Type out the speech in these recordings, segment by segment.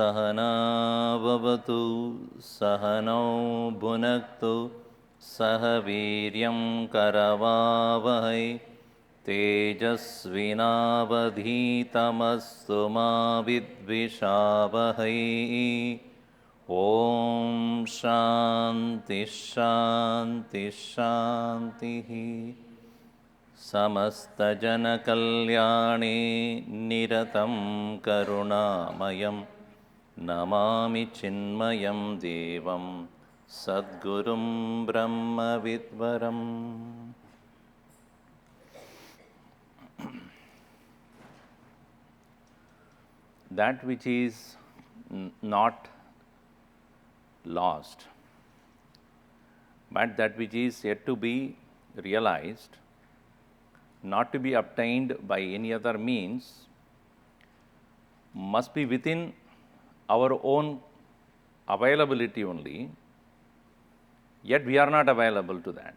सहना भवतु सहनौ भुनक्तु सह वीर्यं करवावहै तेजस्विनावधीतमस्तु मा विद्विषावहै ॐ शान्ति शान्ति शान्तिः समस्तजनकल्याणे निरतं करुणामयं नमामि चिन्मयं देवं सद्गुरुं ब्रह्मविद्वरम्. That which is not lost, but that which is yet to be realized, not to be obtained by any other means, must be within our own availability only, yet we are not available to that.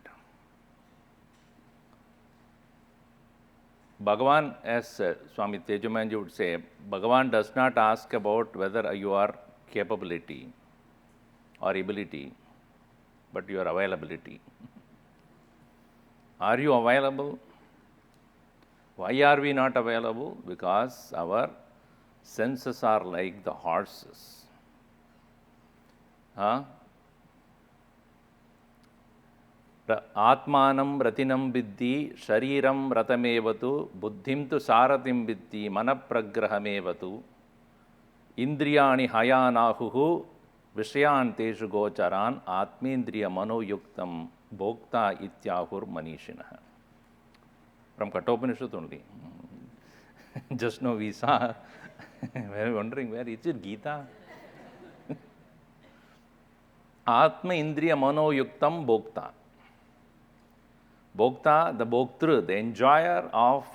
Bhagavan, as Swami Tejamanji would say, Bhagavan does not ask about whether you are capability or ability, but your availability. Are you available? Why are we not available? Because our senses are like the horses. Atmanam ratinam viddhi shariram ratamevatu buddhim tu saratim viddhi manapragrahamevatu indriyani hayanahuhu vishayanteshu gocharan atmendriya manoyuktam bhokta ityahur manishinaha. From Kathopanishad only. Just now we saw, we are wondering where is it, Gita? Atma indriya manoyuktam bhokta. Bhokta, the bhoktru, the enjoyer of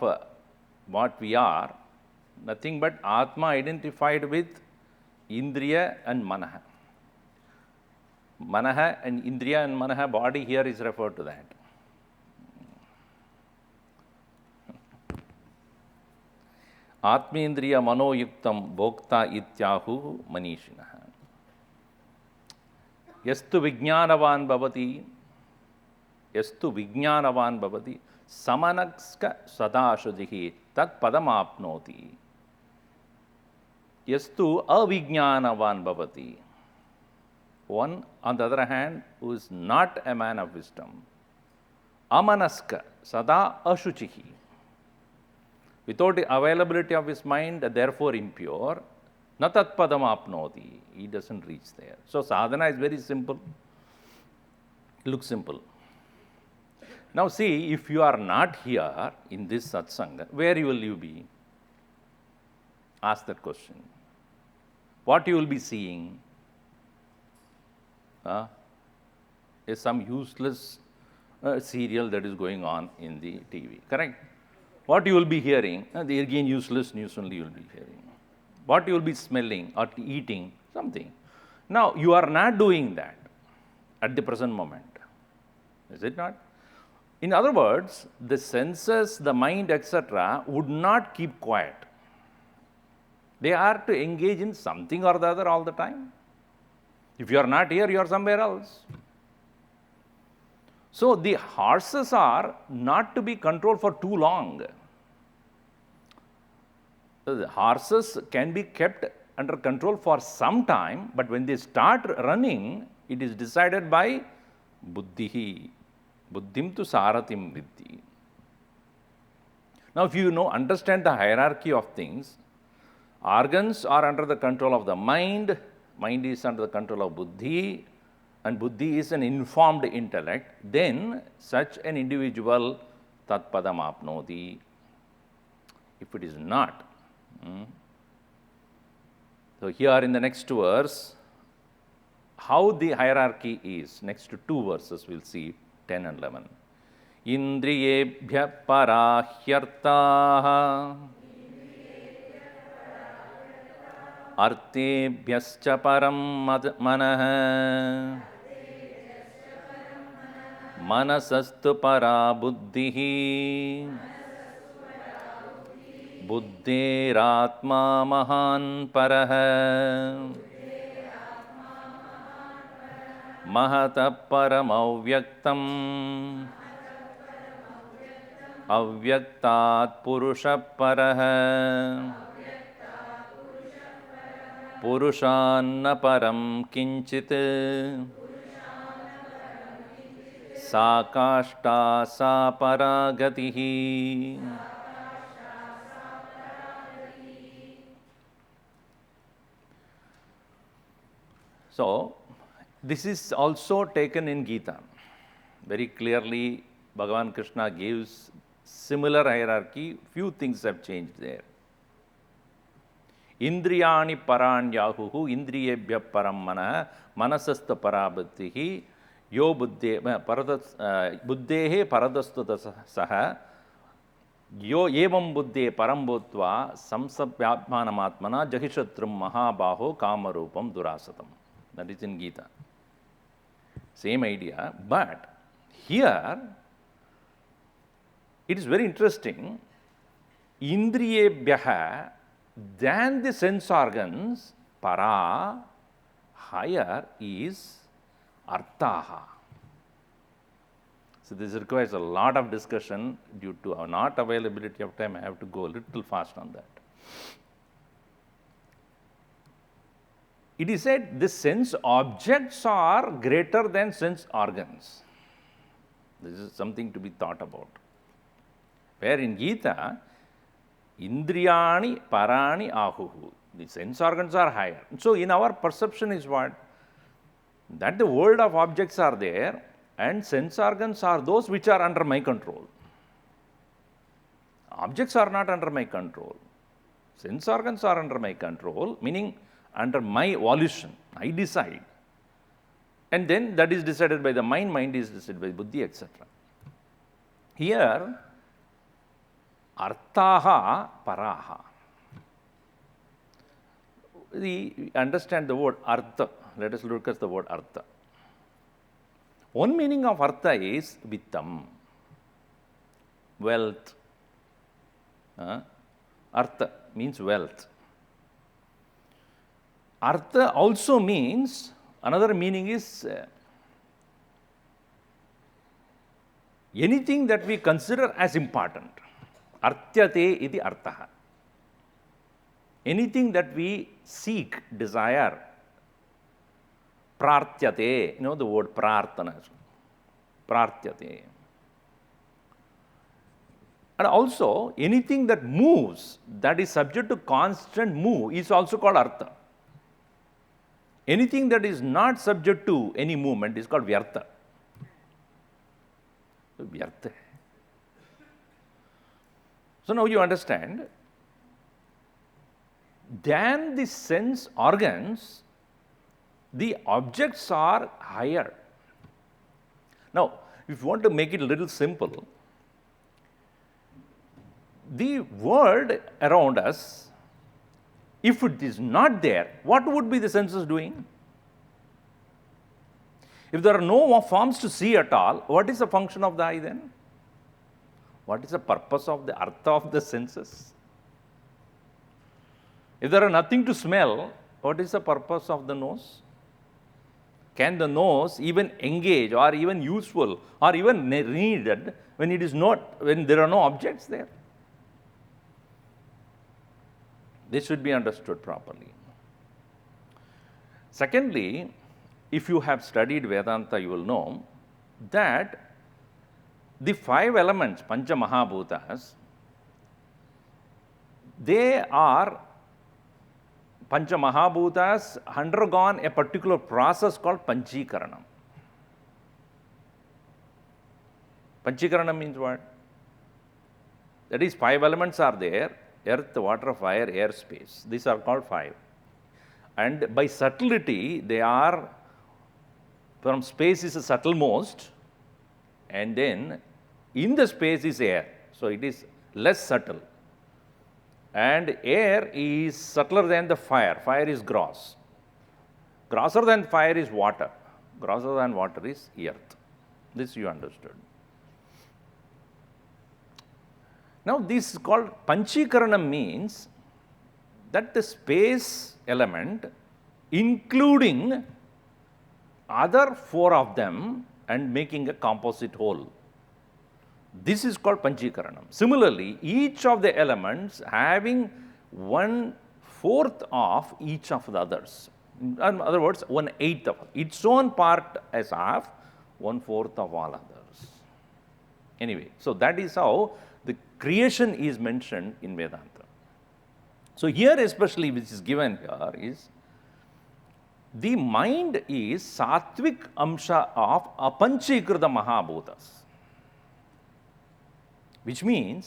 what we are, nothing but Atma identified with Indriya and Manaha. Manaha and Indriya and Manaha, body here is referred to that. Atmendriya manoyuktam bhokta ityahu manishinaha. Yastu vijnanavan bhavati, yastu vijnanavan bhavati, samanakska sadashudihi tat padamapnoti. Yastu avijnanavan bhavati. One, on the other hand, who is not a man of wisdom, amanaska sada ashuchihi. Without the availability of his mind, therefore impure, na tat padam apnoti. He doesn't reach there. So sadhana is very simple. Looks simple. Now see, if you are not here in this satsanga, where will you be? Ask that question. What you will be seeing? Is some useless serial that is going on in the TV, correct? What you will be hearing, the again useless news only you will be hearing. What you will be smelling or eating, something. Now, you are not doing that at the present moment. Is it not? In other words, the senses, the mind, etc. would not keep quiet. They are to engage in something or the other all the time. If you are not here, you are somewhere else. So, the horses are not to be controlled for too long. The horses can be kept under control for some time, but when they start running, it is decided by buddhihi. Buddhim tu saratim viddhi. Now, if you understand the hierarchy of things, organs are under the control of the mind, mind is under the control of buddhi, and buddhi is an informed intellect, then such an individual tatpadam apnoti. If it is not, so here in the next verse, how the hierarchy is, next two verses we'll see, 10 and 11. Indriyebhya parahyartaha artebhyascha param manaha manasastu para buddhihi बुद्धेरात्मा महान् परः महतः परमव्यक्तम् अव्यक्तात् पुरुषः परः पुरुषान्न परं किञ्चित् सा काष्ठा सा परा गतिः. So, this is also taken in Gita. Very clearly, Bhagavan Krishna gives similar hierarchy. Few things have changed there. Indriyani paranyahuhu indriyebhya param manah manasastha parabhatihi yo buddhe buddhehe paradastuta saha यो एवं बुद्धे परम भूत्वा संसभ्यात्मानमात्मना जहिशत्रुम महाबाहो कामरूपम दुरासतम. That is in Gita. Same idea, but here it is very interesting. Indriyebhyaha, than the sense organs, para, higher is arthaha. So this requires a lot of discussion. Due to our not availability of time, I have to go a little fast on that. It is said the sense objects are greater than sense organs. This is something to be thought about. Where in Gita, indriyani parani ahuhu, the sense organs are higher. So in our perception is what? That the world of objects are there, and sense organs are those which are under my control. Objects are not under my control. Sense organs are under my control, meaning under my volition. I decide. And then that is decided by the mind, mind is decided by buddhi, etc. Here, arthaha paraha. We understand the word artha. Let us look at the word artha. One meaning of artha is vittam, wealth. Artha means wealth. Artha also means, another meaning is anything that we consider as important. Artyate iti arthaha. Anything that we seek, desire. Prartyate, you know the word prarthana. Prartyate. And also, anything that moves, that is subject to constant move, is also called artha. Anything that is not subject to any movement is called vyartha. Vyartha. So now you understand, than the sense organs, the objects are higher. Now, if you want to make it a little simple, the world around us, if it is not there, what would be the senses doing? If there are no forms to see at all, what is the function of the eye then? What is the purpose of the artha of the senses? If there are nothing to smell, what is the purpose of the nose? Can the nose even engage or even useful or even needed when it is not, when there are no objects there? This should be understood properly. Secondly, if you have studied Vedanta, you will know that the 5 elements, Pancha Mahabhutas, they are, Pancha Mahabhutas undergone a particular process called Panchikaranam. Panchikaranam means what? That is, 5 elements are there: earth, water, fire, air, space. These are called 5. And by subtlety, they are, from space is the subtlemost, and then in the space is air. So it is less subtle. And air is subtler than the fire. Fire is gross. Grosser than fire is water. Grosser than water is earth. This you understood. Now this is called Panchikaranam, means that the space element, including other 4 of them and making a composite whole. This is called Panchikaranam. Similarly, each of the elements having 1/4 of each of the others. In other words, 1/8 of its own part as half, 1/4 of all others. Anyway, so that is how the creation is mentioned in Vedanta. So here especially, which is given here, is the mind is sattvic amsha of apanchikrita mahabhutas, which means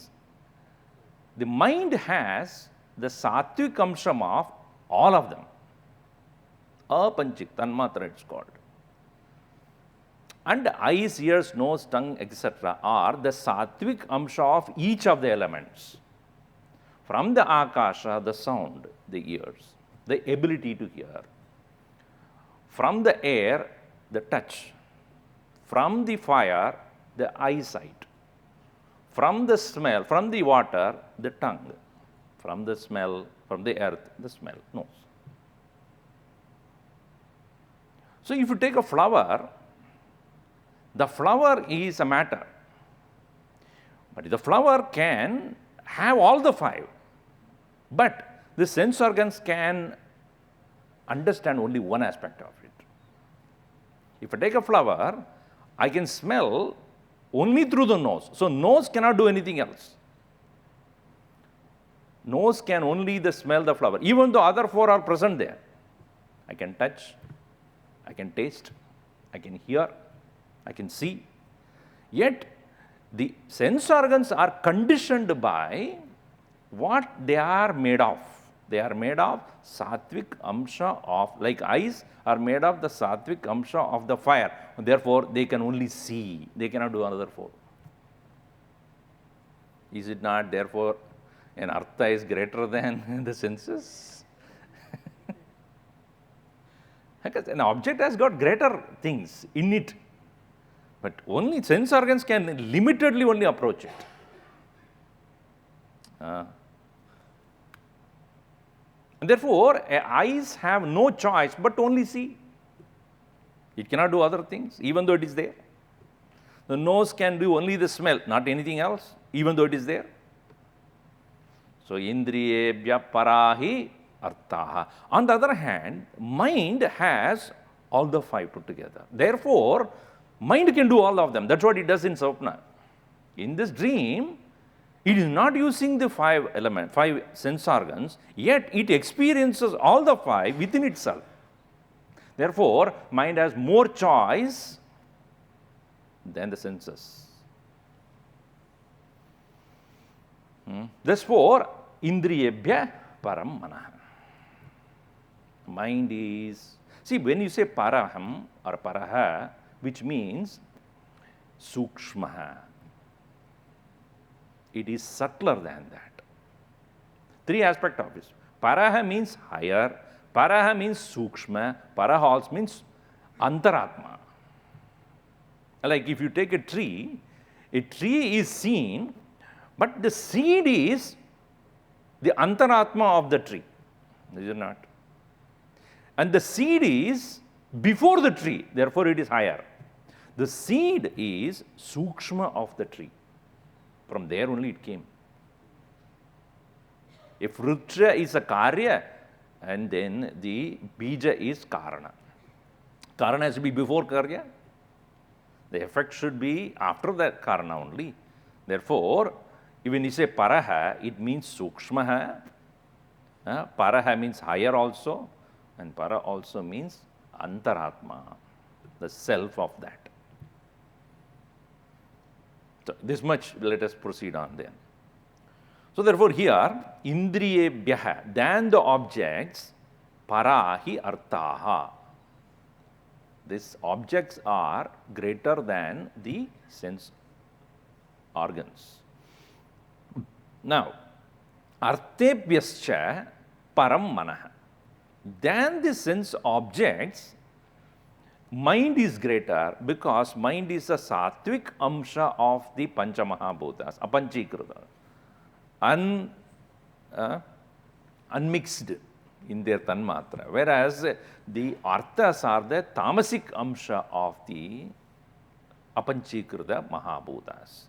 the mind has the sattvic amsha of all of them. Apanchik, tanmatra it's called. And eyes, ears, nose, tongue, etc. are the sattvic amsha of each of the elements. From the akasha, the sound, the ears, the ability to hear. From the air, the touch. From the fire, the eyesight. From the smell, from the water, the tongue. From the smell, from the earth, the smell, nose. So if you take a flower, the flower is a matter. But the flower can have all the 5. But the sense organs can understand only one aspect of it. If I take a flower, I can smell only through the nose. So nose cannot do anything else. Nose can only smell the flower, even though other 4 are present there. I can touch, I can taste, I can hear, I can see. Yet the sense organs are conditioned by what they are made of. They are made of sattvic amsha of, like eyes are made of the sattvic amsha of the fire. Therefore, they can only see. They cannot do another 4. Is it not, therefore, an artha is greater than the senses? Because an object has got greater things in it. But only sense organs can limitedly only approach it. And therefore, eyes have no choice but only see. It cannot do other things, even though it is there. The nose can do only the smell, not anything else, even though it is there. So, indriyebhya parahi arthaha. On the other hand, mind has all the 5 put together. Therefore, mind can do all of them. That's what it does in Swapna. In this dream, it is not using the 5 sense organs, yet it experiences all the 5 within itself. Therefore, mind has more choice than the senses. Therefore, indriyebhya param manah. Mind is, see, when you say paraham or paraha, which means sukshmaha, it is subtler than that. 3 aspects of it. Paraha means higher, paraha means sukshma, paraha also means antaratma. Like if you take a tree is seen, but the seed is the antaratma of the tree. Is it not? And the seed is before the tree, therefore it is higher. The seed is sukshma of the tree. From there only it came. If vriksha is a karya, and then the bija is karana. Karana has to be before karya. The effect should be after that karana only. Therefore, when you say paraha, it means sukshmaha. Paraha means higher also, and para also means antaratma, the self of that. So this much, let us proceed on then. So therefore here, indriyebhyaha, than the objects, parahi arthaha. These objects are greater than the sense organs. Now, arthebhyascha param manah. Than the sense objects, mind is greater because mind is a sattvic amsha of the panchamahabhutas, apanchikrita. unmixed in their tanmatra, whereas the arthas are the tamasic amsha of the apanchikrita mahabhutas.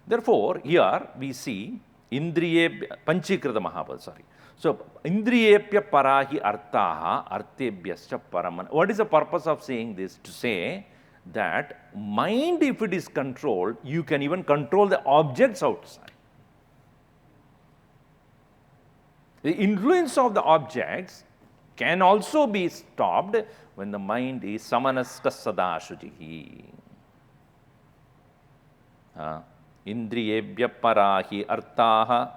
Therefore, here we see panchikrita mahabhuta, sorry. So, indriyepya parahi arthaha artebhyascha paramana. What is the purpose of saying this? To say that mind, if it is controlled, you can even control the objects outside. The influence of the objects can also be stopped when the mind is samanasta sada shuchihi. Indriyebhya parahi arthaha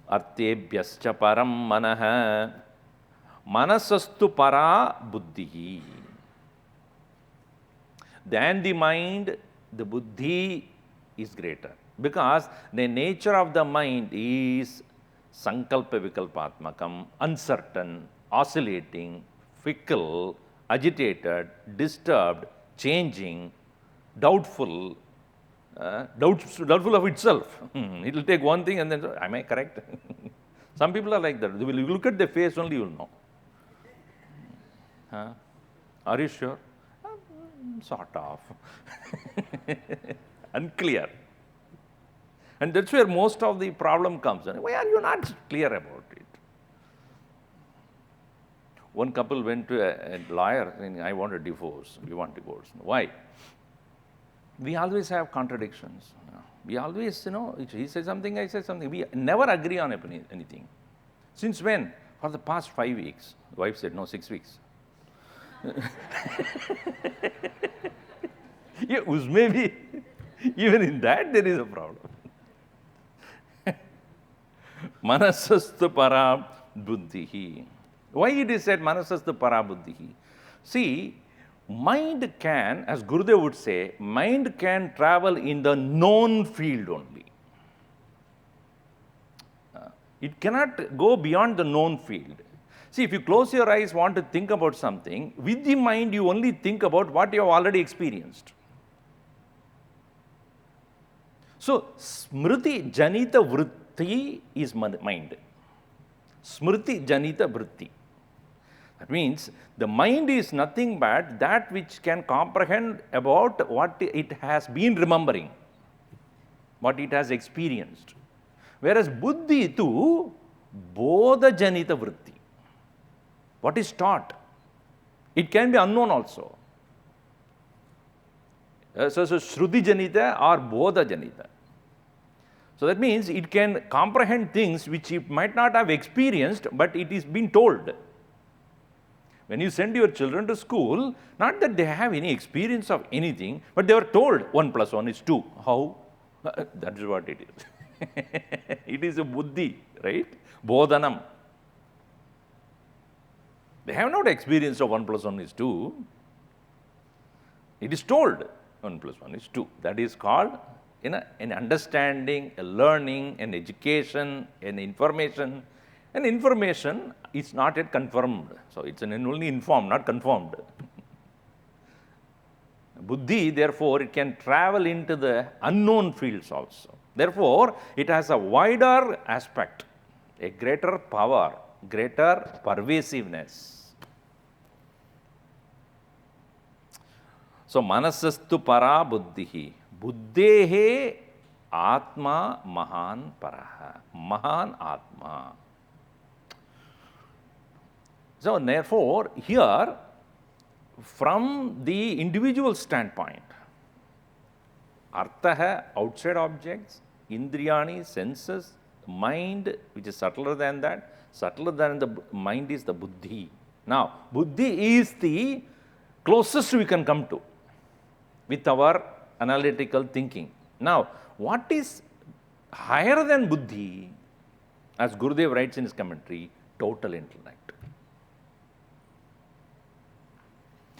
artebhyascha param manaha manasastu para buddhihi. Than the mind, the buddhi is greater, because the nature of the mind is sankalpa vikalpatmakam, uncertain, oscillating, fickle, agitated, disturbed, changing, doubtful, doubtful of itself. It will take one thing and then, am I correct? Some people are like that. You look at their face only, you will know. Are you sure? Sort of. Unclear. And that's where most of the problem comes. Why are you not clear about it? One couple went to a lawyer saying, I want a divorce. We want divorce. Why? We always have contradictions. We always, he says something, I say something. We never agree on anything. Since when? For the past 5 weeks. The wife said, no, 6 weeks. Yeah, maybe even in that there is a problem. Manasastu para buddhihi. Why it is said manasastu para buddhihi? See, mind can, as Gurudev would say, mind can travel in the known field only. It cannot go beyond the known field. See, if you close your eyes, want to think about something, with the mind you only think about what you have already experienced. So, smriti janita vritti is mind. Smriti janita vritti. That means the mind is nothing but that which can comprehend about what it has been remembering, what it has experienced. Whereas buddhi too, bodha janita vritti. What is taught? It can be unknown also. So Shruti Janita or Bodha Janita. So that means it can comprehend things which it might not have experienced, but it is being told. When you send your children to school, not that they have any experience of anything, but they were told 1 + 1 is 2. How? That is what it is. It is a buddhi, right? Bodhanam. They have not experienced of 1 + 1 is 2. It is told 1 + 1 is 2. That is called an understanding, a learning, an education, an information. And information is not yet confirmed. So it's only informed, not confirmed. Buddhi, therefore, it can travel into the unknown fields also. Therefore, it has a wider aspect, a greater power, greater pervasiveness. So, manasastu para buddhihi. Buddhehe atma mahan paraha. Mahan atma. So, therefore, here, from the individual standpoint, artha, outside objects, indriyani, senses, mind, which is subtler than that, subtler than the mind is the buddhi. Now, buddhi is the closest we can come to with our analytical thinking. Now, what is higher than buddhi, as Gurudev writes in his commentary, total intellect.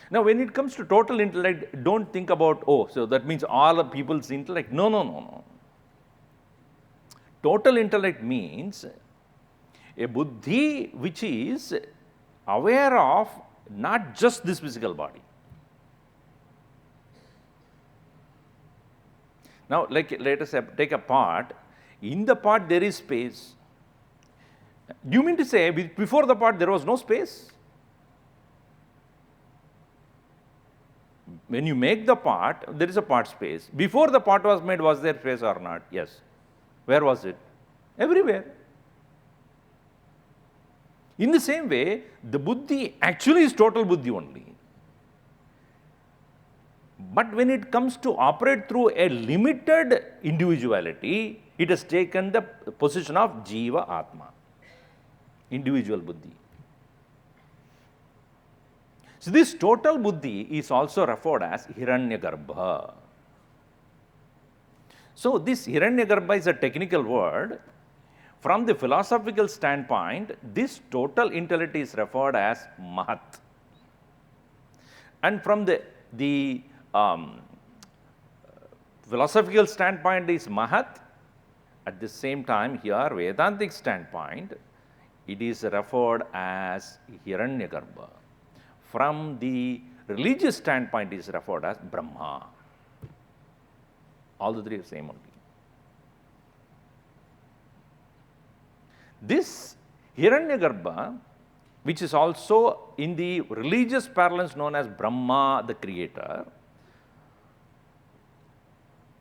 Now, when it comes to total intellect, don't think about, oh, so that means all of people's intellect. No, no, no, no. Total intellect means a buddhi which is aware of not just this physical body. Now, let us take a pot. In the pot, there is space. Do you mean to say before the pot, there was no space? When you make the pot, there is a pot space. Before the pot was made, was there space or not? Yes. Where was it? Everywhere. In the same way, the buddhi actually is total buddhi only. But when it comes to operate through a limited individuality, it has taken the position of Jiva Atma, individual buddhi. So this total buddhi is also referred as Hiranyagarbha. So this Hiranyagarbha is a technical word. From the philosophical standpoint, this total intellect is referred as Mahat. And from the philosophical standpoint is Mahat. At the same time, here, Vedantic standpoint, it is referred as Hiranyagarbha. From the religious standpoint, it is referred as Brahma. All the three are same only. This Hiranyagarbha, which is also in the religious parlance known as Brahma, the creator,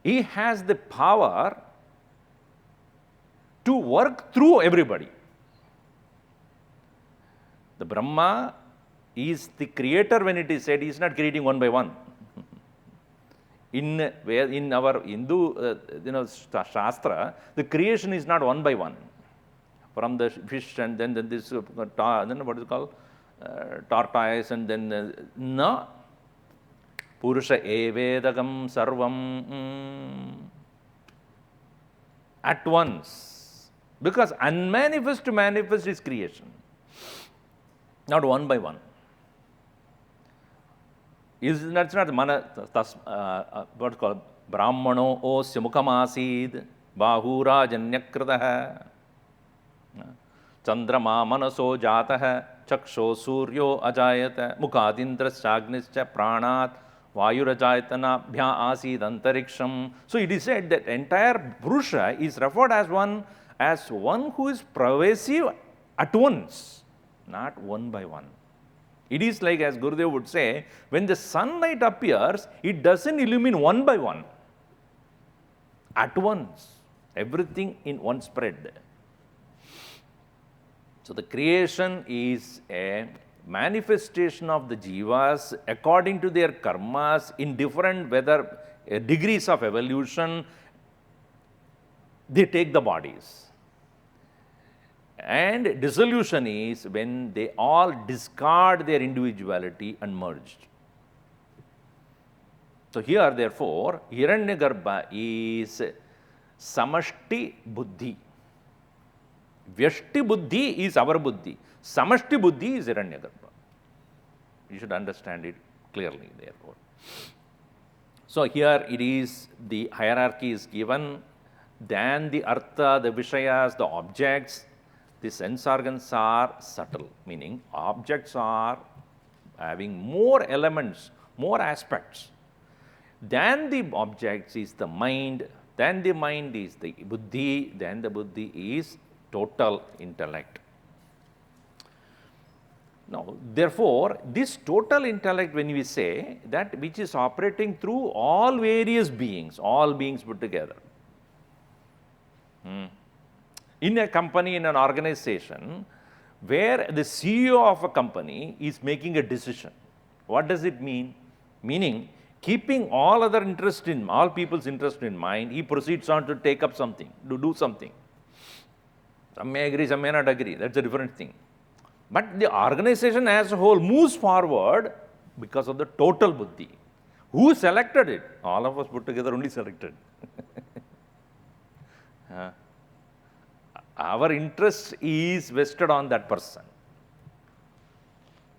he has the power to work through everybody. The Brahma is the creator when it is said he is not creating one by one. In our Hindu Shastra, the creation is not one by one. From the fish and then this, then what is it called? Tortoise and then, no. Purusha evedagam sarvam. At once. Because unmanifest to manifest is creation. Not one by one. That's not what is called Brahmano osya mukamasid bahura janyakritaha chandrama manaso jataha chaksho suryo ajayata mukadindrasagnischa pranat vayurajayatana bhya asid antariksham. So it is said that entire Purusha is referred as one who is pervasive at once, not one by one. It is like, as Gurudev would say, when the sunlight appears, it doesn't illumine one by one. At once. Everything in one spread. So the creation is a manifestation of the jivas according to their karmas in different degrees of evolution. They take the bodies. And dissolution is when they all discard their individuality and merged. So here, therefore, Hiranyagarbha is Samashti Buddhi. Vyashti Buddhi is our Buddhi. Samashti Buddhi is Hiranyagarbha. You should understand it clearly, therefore. So here it is, the hierarchy is given, then the artha, the vishayas, the objects. The sense organs are subtle, meaning objects are having more elements, more aspects. Then the objects is the mind, then the mind is the buddhi, then the buddhi is total intellect. Now, therefore, this total intellect, when we say that which is operating through all various beings, all beings put together. In a company, in an organization, where the CEO of a company is making a decision. What does it mean? Meaning, keeping all people's interest in mind, he proceeds on to take up something, to do something. Some may agree, some may not agree. That's a different thing. But the organization as a whole moves forward because of the total buddhi. Who selected it? All of us put together only selected. Our interest is vested on that person.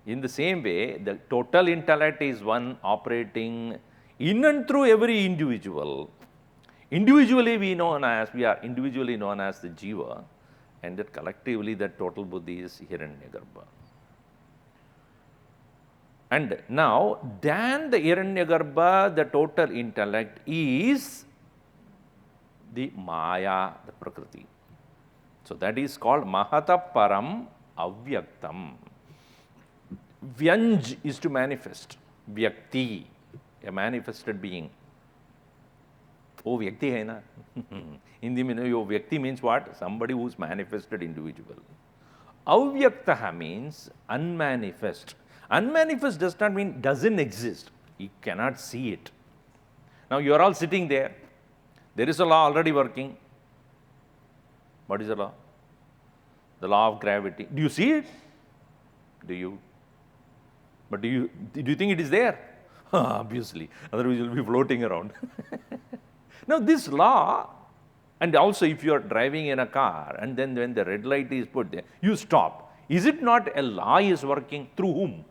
In the same way, the total intellect is one operating in and through every individual. Individually we are individually known as the jiva, and that collectively that total buddhi is Hiranyagarbha. And now, then the Hiranyagarbha, the total intellect, is the Maya, the Prakriti. So that is called Mahata Param Avyaktam. Vyanj is to manifest. Vyakti, a manifested being. Oh, Vyakti hai na? Hindi mein, Vyakti means what? Somebody who's manifested individual. Avyaktaha means unmanifest. Unmanifest does not mean doesn't exist. You cannot see it. Now you are all sitting there. There is a law already working. What is the law? The law of gravity. Do you see it? Do you? But do you think it is there? Obviously. Otherwise you will be floating around. Now this law, and also if you are driving in a car and then when the red light is put there, you stop. Is it not a law is working through whom?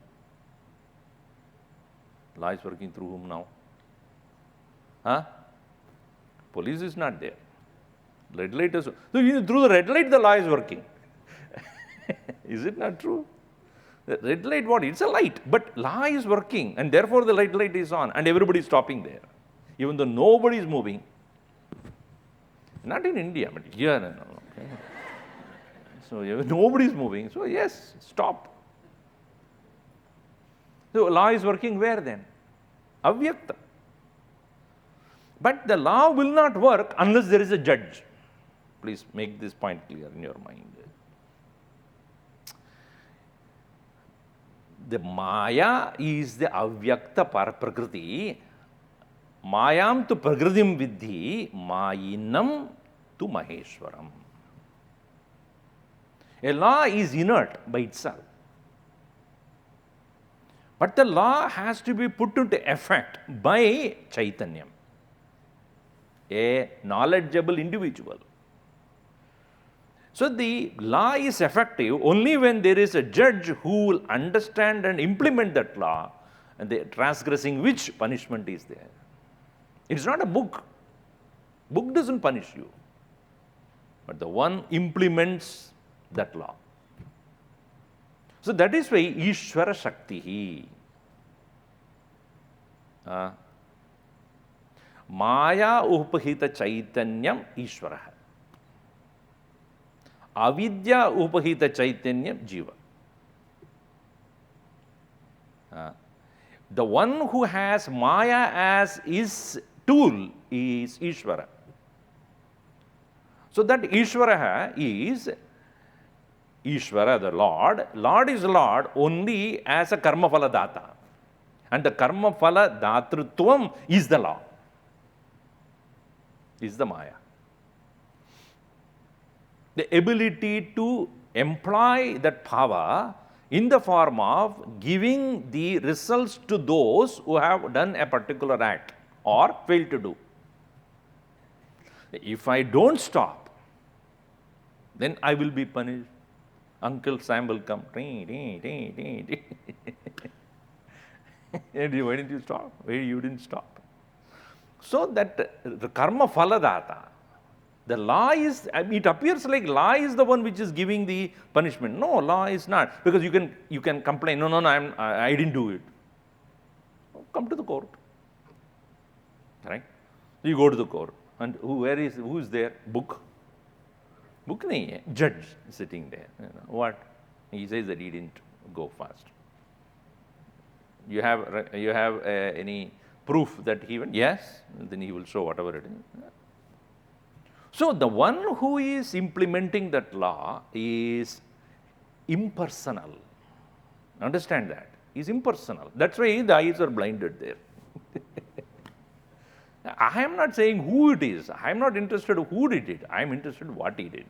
Law is working through whom now? Huh? Police is not there. Red light is, so through the red light the law is working. Is it not true? The red light, what? It's a light, but law is working and therefore the red light is on and everybody is stopping there. Even though nobody is moving. Not in India, but here. Okay. So nobody is moving. So yes, stop. So law is working where then? Avyakta. But the law will not work unless there is a judge. Please make this point clear in your mind. The Maya is the Avyakta Prakriti. Mayam tu Prakritim Vidhi, Mayinam tu Maheshwaram. A law is inert by itself. But the law has to be put into effect by Chaitanyam, a knowledgeable individual. So the law is effective only when there is a judge who will understand and implement that law, and the transgressing which punishment is there. It is not a book. Book doesn't punish you. But the one implements that law. So that is why Ishvara Shakti. Maya Upahita Chaitanyam Ishvara. Avidya Upahita Chaitanyam Jiva. The one who has Maya as his tool is Ishvara. So that Ishvara is Ishvara, the Lord. Lord is Lord only as a karma phala data. And the karma phala datrutvam is the law. Is the Maya. The ability to employ that power in the form of giving the results to those who have done a particular act or failed to do. If I don't stop, then I will be punished. Uncle Sam will come. Why didn't you stop? Why you didn't stop? So that the karma phala data, the law is, it appears like law is the one which is giving the punishment. No, law is not. Because you can complain, no, I didn't do it. Come to the court. Right? You go to the court. And who is there? Book. Book nahi hai. Judge sitting there. What? He says that he didn't go fast. You have any proof that he went? Yes. Then he will show whatever it is. So the one who is implementing that law is impersonal. Understand that. He's impersonal. That's why the eyes are blinded there. I am not saying who it is. I am not interested who did it. I am interested what he did.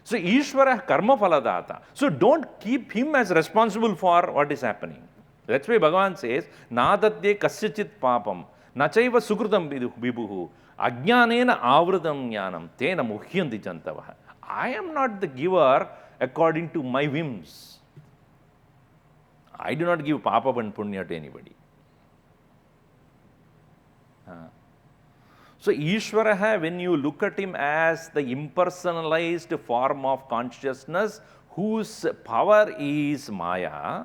So Ishvara karma phaladata. So don't keep him as responsible for what is happening. That's why Bhagavan says, Nadadye kasyachit papam, nachaiva sukrutam vibhuhu, ajnanena avrutam jnanam, tena muhyanti jantavaha. I am not the giver according to my whims. I do not give papa and punya to anybody. So Ishvara, when you look at him as the impersonalized form of consciousness whose power is Maya,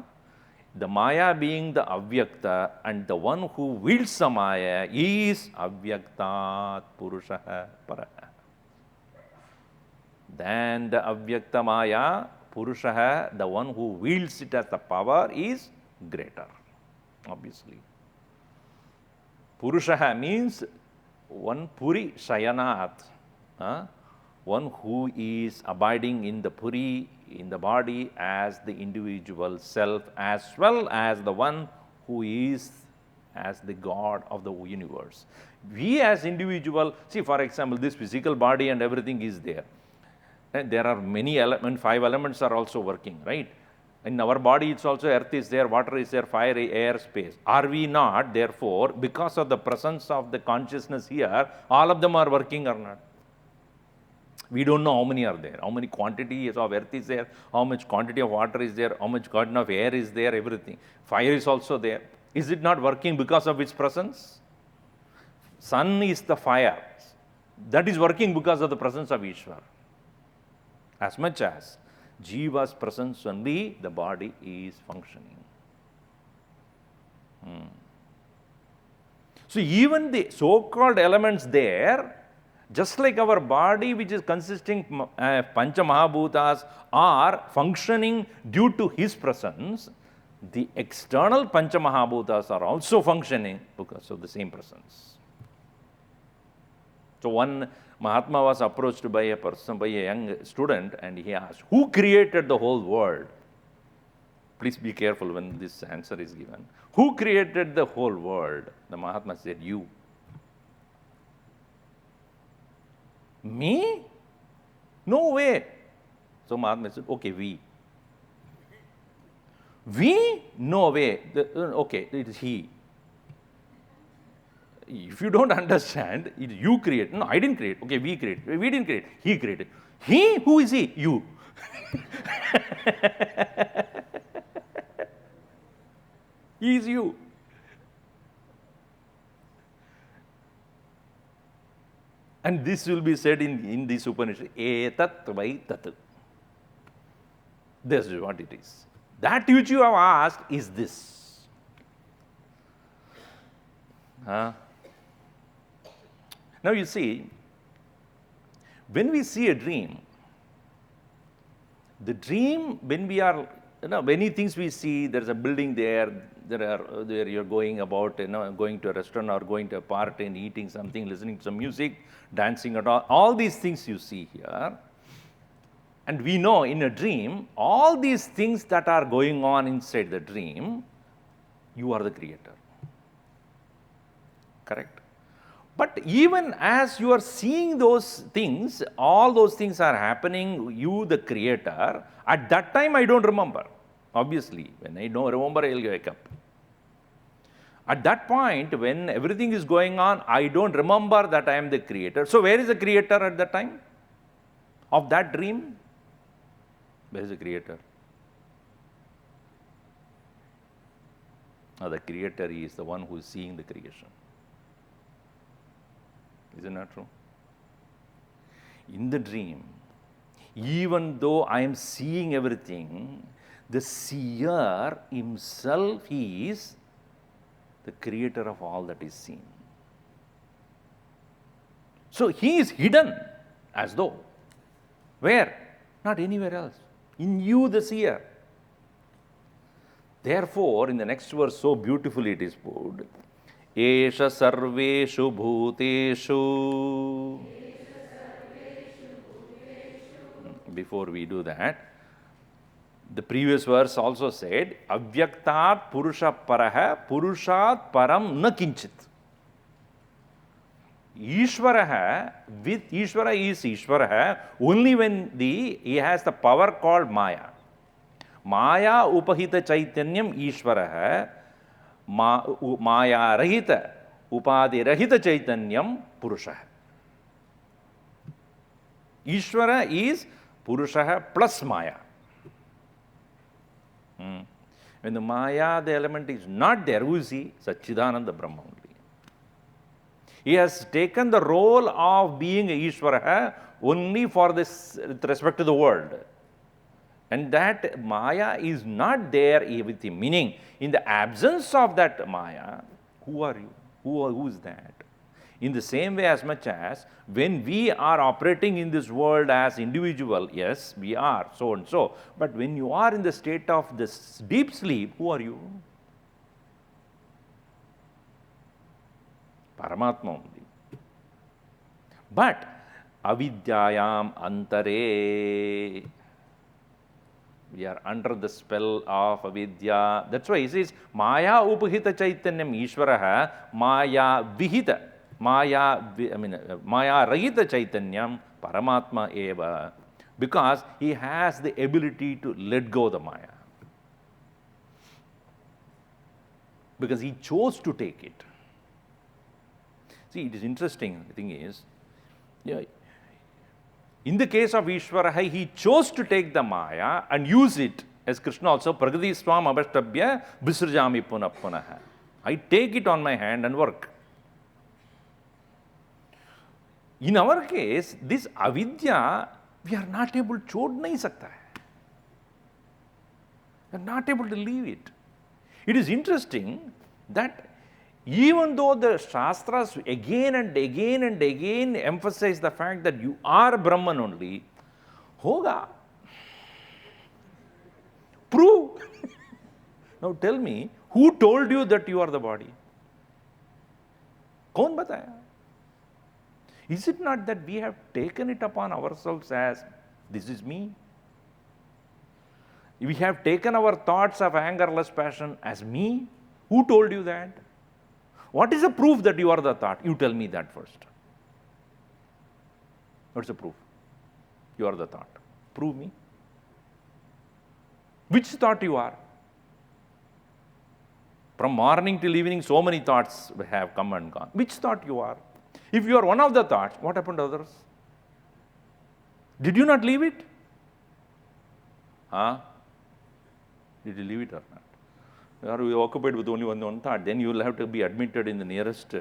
The Maya being the Avyakta, and the one who wields the Maya is Avyaktat Purushaha Paraha. Then the Avyakta Maya, Purushaha, the one who wields it as the power, is greater, obviously. Purushaha means one Puri Shayanat, one who is abiding in the Puri, in the body, as the individual self, as well as the one who is as the God of the universe. We as individual, see, for example, this physical body and everything is there. And there are many elements, 5 elements are also working, right? In our body, it's also earth is there, water is there, fire, air, space. Are we not, therefore, because of the presence of the consciousness here, all of them are working or not? We don't know how many are there, how many quantities of earth is there, how much quantity of water is there, how much quantity of air is there, everything. Fire is also there. Is it not working because of its presence? Sun is the fire. That is working because of the presence of Ishvara. As much as Jiva's presence only, the body is functioning. So even the so-called elements there, just like our body, which is consisting Pancha Mahabhutas, are functioning due to his presence, the external Pancha Mahabhutas are also functioning because of the same presence. So one Mahatma was approached by a person, by a young student, and he asked, who created the whole world? Please be careful when this answer is given. Who created the whole world? The Mahatma said, you. Me? No way. So Mahatma said, okay, we. We? No way. Okay, it is he. If you don't understand, you create. No, I didn't create. Okay, we created. We didn't create. He created. He? Who is he? You. He is you. And this will be said in this Upanishad. Etat vai tat. This is what it is. That which you have asked is this. Now you see, when we see a dream, the dream, when we are, many things we see, there's a building there, there you're going about, going to a restaurant or going to a party and eating something, listening to some music, dancing at all these things you see here. And we know in a dream, all these things that are going on inside the dream, you are the creator. Correct? But even as you are seeing those things, all those things are happening, you the creator, at that time I don't remember. Obviously, when I don't remember, I'll wake up. At that point, when everything is going on, I don't remember that I am the creator. So where is the creator at that time? Of that dream? Where is the creator? Now the creator is the one who is seeing the creation. Isn't that true? In the dream, even though I am seeing everything, the seer himself is the creator of all that is seen. So he is hidden as though. Where? Not anywhere else. In you, the seer. Therefore, in the next verse, so beautifully it is put, Esha sarveshu bhuteshu. Before we do that, the previous verse also said, Avyaktat Purusha Paraha Purushat Param Na Kinchit. Ishvaraha, with Ishvara is Ishvaraha, only when he has the power called Maya. Maya Upahita Chaitanyam Ishvaraha, Maya Rahita, Upadi Rahita Chaitanyam Purusha. Ishvara is Purusha plus Maya. When the Maya, the element is not there, who is he? Satchidananda Brahma only. He has taken the role of being Ishvara only for this, with respect to the world. And that Maya is not there with the meaning. In the absence of that Maya, who are you? Who is that? In the same way, as much as when we are operating in this world as individual, yes, we are so and so. But when you are in the state of this deep sleep, who are you? Paramatma only. But avidyayam antare, we are under the spell of avidya. That's why he says Maya upahita chaitanyam Ishvaraha Maya vihita. Maya rahita chaitanyam Paramatma eva. Because he has the ability to let go the Maya. Because he chose to take it. See, it is interesting. The thing is, in the case of Ishvara, he chose to take the Maya and use it, as Krishna also, Pragati swam abhashtabhya visrjami punah punaha. I take it on my hand and work. In our case, this avidya, we are not able to chod nahi sakta hai. We are not able to leave it. It is interesting that even though the Shastras again and again and again emphasize the fact that you are Brahman only, hoga. Prove. Now tell me, who told you that you are the body? Kaun bataya? Is it not that we have taken it upon ourselves as, this is me? We have taken our thoughts of anger, lust, passion as me? Who told you that? What is the proof that you are the thought? You tell me that first. What's the proof? You are the thought. Prove me. Which thought you are? From morning till evening, so many thoughts have come and gone. Which thought you are? If you are one of the thoughts, what happened to others? Did you not leave it? Huh? Did you leave it or not? Are you occupied with only one thought? Then you will have to be admitted in the nearest.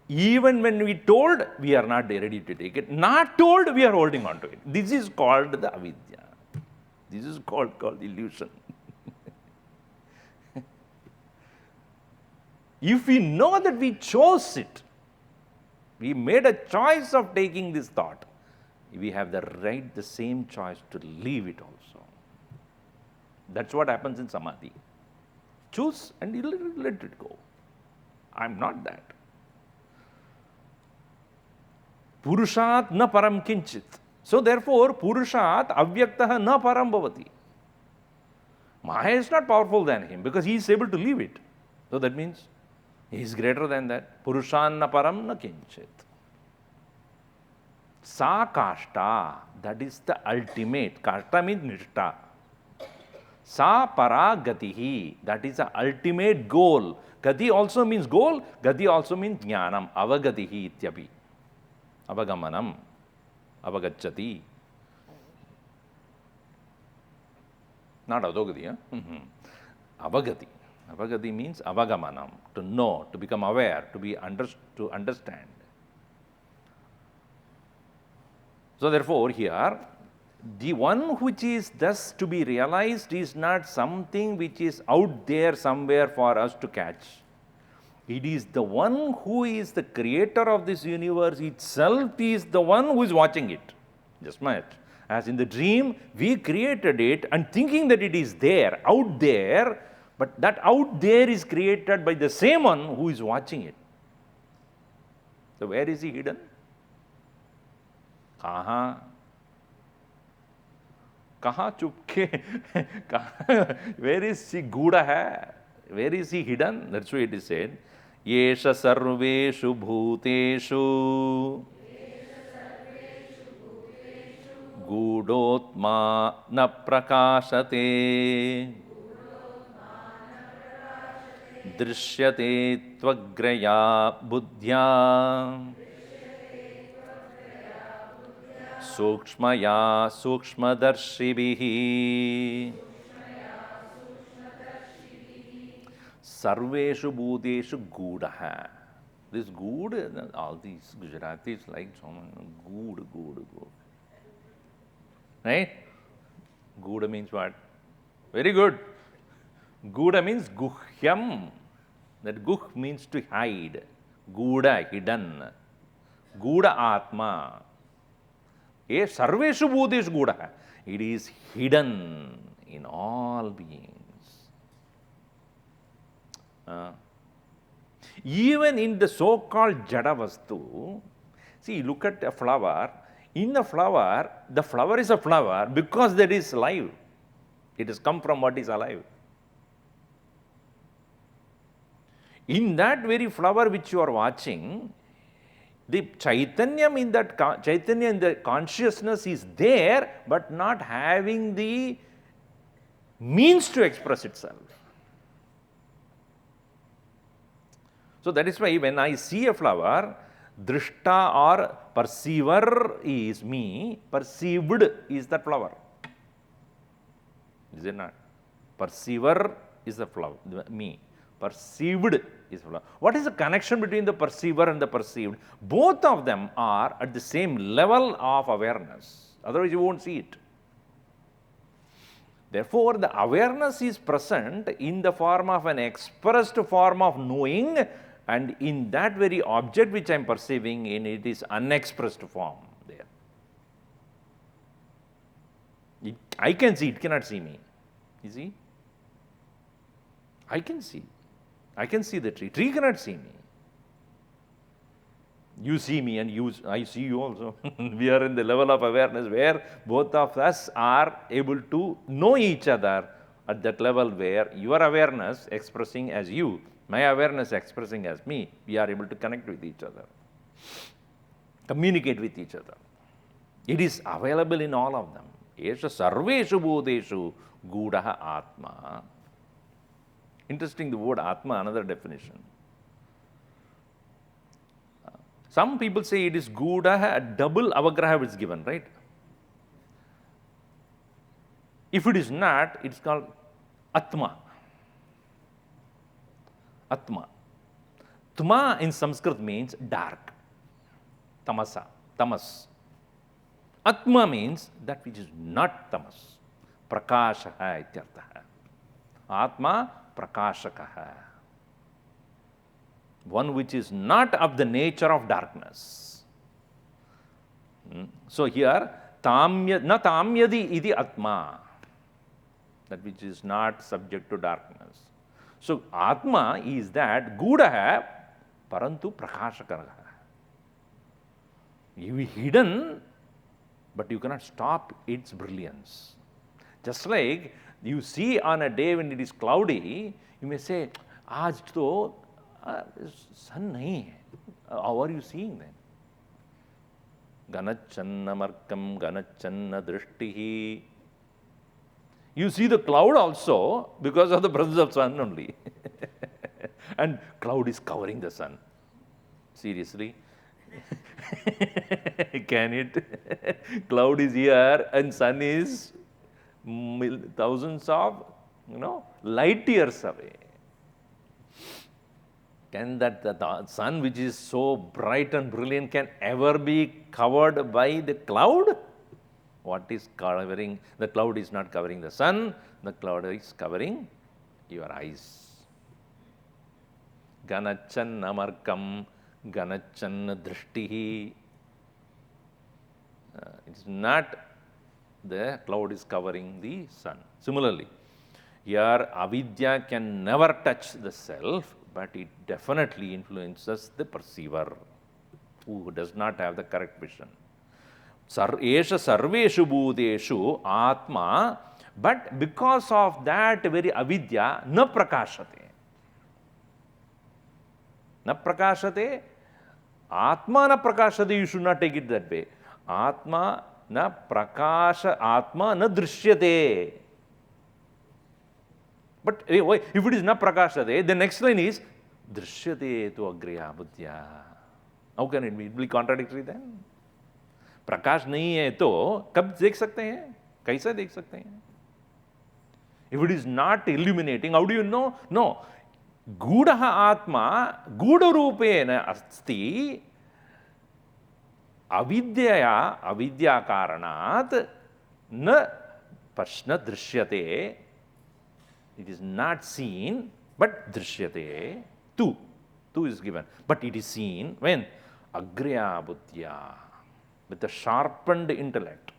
Even when we told, we are not ready to take it. Not told, we are holding on to it. This is called the avidya. This is called illusion. If we know that we chose it, we made a choice of taking this thought, we have the right, the same choice to leave it also. That's what happens in samadhi. Choose and you let it go. I'm not that. Purushat na param kinchit. So therefore, Purushat avyaktaha na param bhavati. Maya is not powerful than him because he is able to leave it. So that means he is greater than that. Purushan na param na kinchit. Sa kashta, that is the ultimate. Kashta means nishta. Sa para gatihi, that is the ultimate goal. Gati also means goal. Gati also means jnanam. Avagatihi ityapi. Avagamanam. Avagacchati. Not adogati, huh? Avagati. Avagati means avagamanam. To know, to become aware, to understand. So therefore, here, the one which is thus to be realized is not something which is out there somewhere for us to catch. It is the one who is the creator of this universe itself is the one who is watching it. Just much. As in the dream, we created it and thinking that it is there, out there, but that out there is created by the same one who is watching it. So where is he hidden? कहाँ चुपके where is he guda hai? Where is he hidden? That's why it is said yesha sarveshu bhuteshu gudotma na prakashate drishyate tvagraya buddhya Sukshmaya Sukshmadarshibhihi Sarveshu Bhuteshu Gudaha. This good, all these Gujaratis like so much. Good. Right? Good means what? Very good. Guda means guhyam. That guh means to hide. Guda, hidden. Guda atma. A sarveshu bhuteshu guda. It is hidden in all beings. Even in the so-called jada vastu, see, look at a flower. In the flower is a flower because that is live. It has come from what is alive. In that very flower which you are watching, the Chaitanya in the consciousness is there, but not having the means to express itself. So that is why when I see a flower, drishta or perceiver is me, perceived is that flower. Is it not? Perceiver is the flower, me. Perceived is flower. What is the connection between the perceiver and the perceived? Both of them are at the same level of awareness. Otherwise, you won't see it. Therefore, the awareness is present in the form of an expressed form of knowing, and in that very object which I am perceiving, in it is unexpressed form there. I can see, it cannot see me. You see? I can see. I can see the tree. Tree cannot see me. You see me and I see you also. We are in the level of awareness where both of us are able to know each other at that level where your awareness expressing as you, my awareness expressing as me, we are able to connect with each other, communicate with each other. It is available in all of them. Esha sarveshu bhuteshu gudaha atma. Interesting, the word atma, another definition. Some people say it is gudaha, a double avagraha is given, right? If it is not, it's called atma. Atma. Tma in Sanskrit means dark. Tamasa, tamas. Atma means that which is not tamas. Prakashaha ityartha. Atma prakashakaha. One which is not of the nature of darkness. So here, na tamyadi iti atma. That which is not subject to darkness. So atma is that gudaha parantu prakashakaraha. You are hidden, but you cannot stop its brilliance. Just like you see on a day when it is cloudy, you may say, aaj to sun nahi hai. How are you seeing then? Ganachanna markam ganachanna drishtihi. You see the cloud also because of the presence of sun only. And cloud is covering the sun. Seriously? Can it? Cloud is here and sun is thousands of, light years away. Can the sun, which is so bright and brilliant, can ever be covered by the cloud? What is covering? The cloud is not covering the sun, the cloud is covering your eyes. Ganachan namarkam, ganachan drishtihi. It is not the cloud is covering the sun. Similarly, here avidya can never touch the self, but it definitely influences the perceiver who does not have the correct vision. Esha sarveshu bhuteshu atma, but because of that very avidya, na prakashate. Na prakashate, atma na prakashate, you should not take it that way. Atma na prakasha, atma na drishyate. But if it is na prakashate, the next line is drishyate tu agriya buddhya. How can it be? It will be contradictory then. प्रकाश नहीं है तो कब देख सकते हैं? कैसे देख सकते हैं? If it is not illuminating, how do you know? No. गूढ़ः आत्मा गूढ़रूपेण अस्ति अविद्यया अविद्याकारणात् न प्रश्न दृश्यते. It is not seen but drishyate. Tu is given, but it is seen when agriya buddhya, with a sharpened intellect.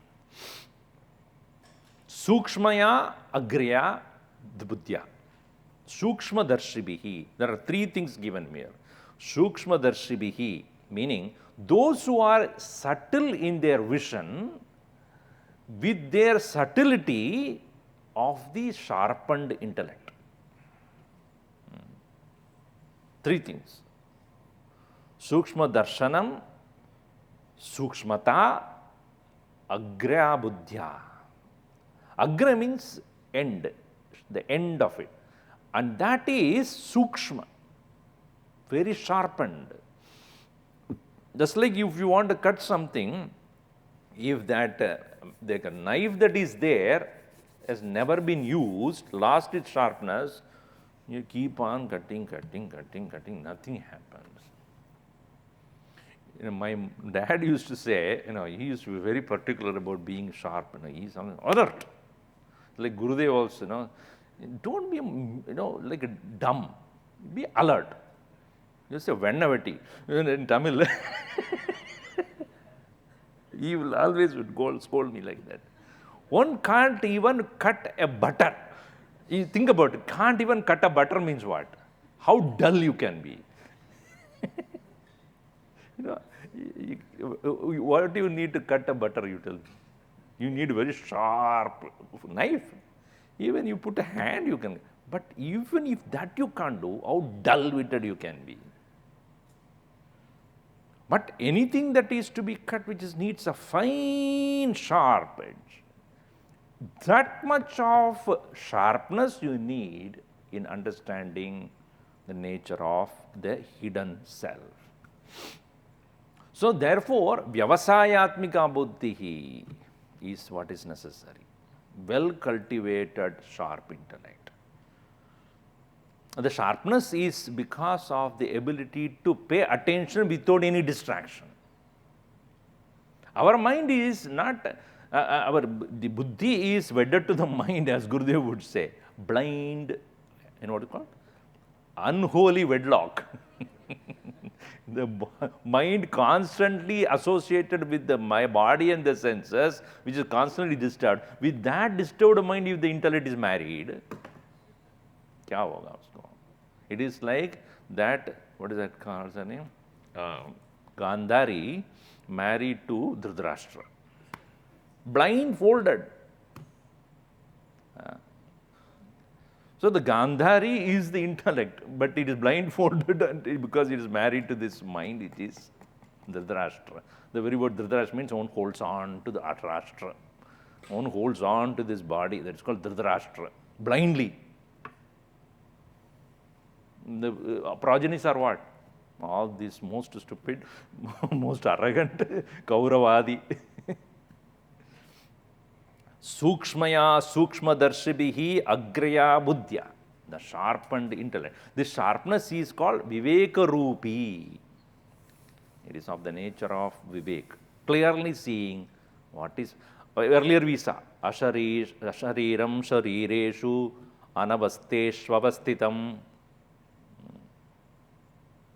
Sukshmaya agriya buddhya. Sukshma darshibihi. There are three things given here. Sukshma darshibihi, meaning those who are subtle in their vision with their subtlety of the sharpened intellect. Three things. Sukshma darshanam, sukshmata, agra buddhya. Agra means end, the end of it. And that is sukshma, very sharpened. Just like if you want to cut something, if that the knife that is there has never been used, lost its sharpness, you keep on cutting, nothing happens. My dad used to say, he used to be very particular about being sharp. He's alert. Like Gurudev also, don't be, like a dumb. Be alert. You say Vennavati. In Tamil, he will always scold me like that. One can't even cut a butter. You think about it, can't even cut a butter means what? How dull you can be. What do you need to cut a butter, you tell me? You need a very sharp knife. Even you put a hand, you can. But even if that you can't do, how dull-witted you can be. But anything that is to be cut, which needs a fine, sharp edge, that much of sharpness you need in understanding the nature of the hidden self. So therefore, vyavasayatmika buddhi is what is necessary. Well cultivated, sharp intellect. The sharpness is because of the ability to pay attention without any distraction. Our mind is not, the buddhi is wedded to the mind, as Gurudev would say. Blind, what is it called? Unholy wedlock. The mind constantly associated with my body and the senses, which is constantly disturbed. With that disturbed mind, if the intellect is married, kya hoga usko? It is like that, what is that called, her name? Gandhari married to Dhritarashtra. Blindfolded. So the Gandhari is the intellect, but it is blindfolded because it is married to this mind, it is Dhritarashtra. The very word Dhritarashtra means one holds on to the Rashtra. One holds on to this body, that is called Dhritarashtra, blindly. The progenies are what? All these most stupid, most arrogant, Kauravadi. Sukshmaya sukshma darshibihi agraya buddhya. The sharpened intellect. This sharpness is called viveka rupi. It is of the nature of vivek. Clearly seeing what is. Earlier we saw ashariram sharireshu anavasteshvavastitam.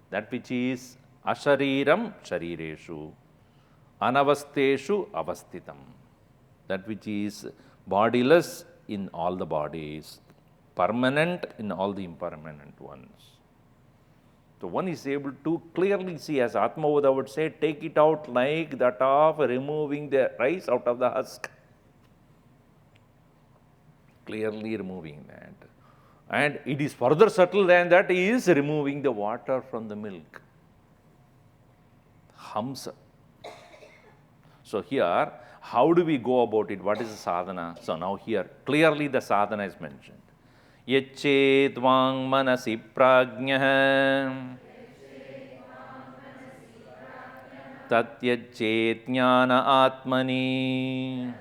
That which is ashariram sharireshu anavasteshu avastitam. That which is bodiless in all the bodies, permanent in all the impermanent ones. So one is able to clearly see, as Atmavoda would say, take it out like that of removing the rice out of the husk. Clearly removing that. And it is further subtle than that is removing the water from the milk. Hamsa. So here, how do we go about it? What is the sadhana? So now here, clearly the sadhana is mentioned. Yachet vang manasi prajnah tat yachet jnana atmani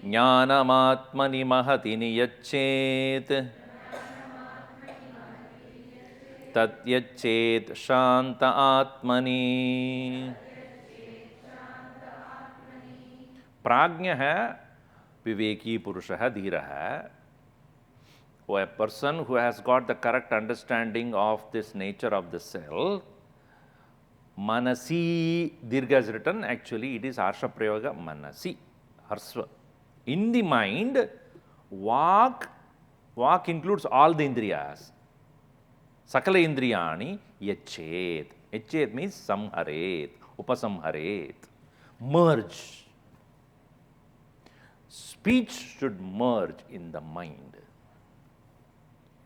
jnanam atmani mahati niyachet tatyachet shanta atmani. Prajna viveki purusha dhira. A person who has got the correct understanding of this nature of the self, manasi, dirgha is written, actually it is harsha prayoga, manasi, harsva. In the mind, vak includes all the indriyas. Sakala indriyani, yachet. Yachet means samharet, upasamharet, merge. Speech should merge in the mind.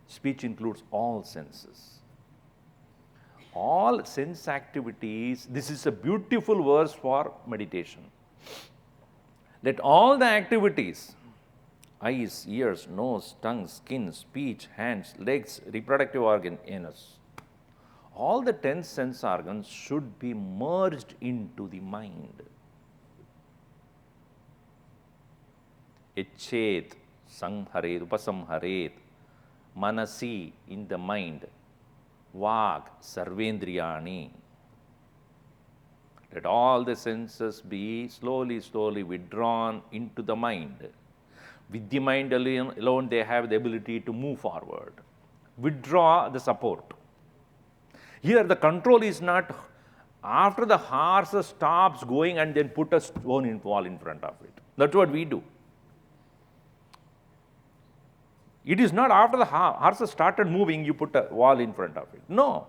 Speech includes all senses. All sense activities, this is a beautiful verse for meditation. Let all the activities, eyes, ears, nose, tongue, skin, speech, hands, legs, reproductive organ, anus, all the 10 sense organs should be merged into the mind. Echet, samharet, upasamharet, manasi, in the mind, vak, sarvendriyani. Let all the senses be slowly withdrawn into the mind. With the mind alone, they have the ability to move forward. Withdraw the support. Here the control is not after the horse stops going and then put a stone wall in front of it. That's what we do. It is not after the horse started moving, you put a wall in front of it. No.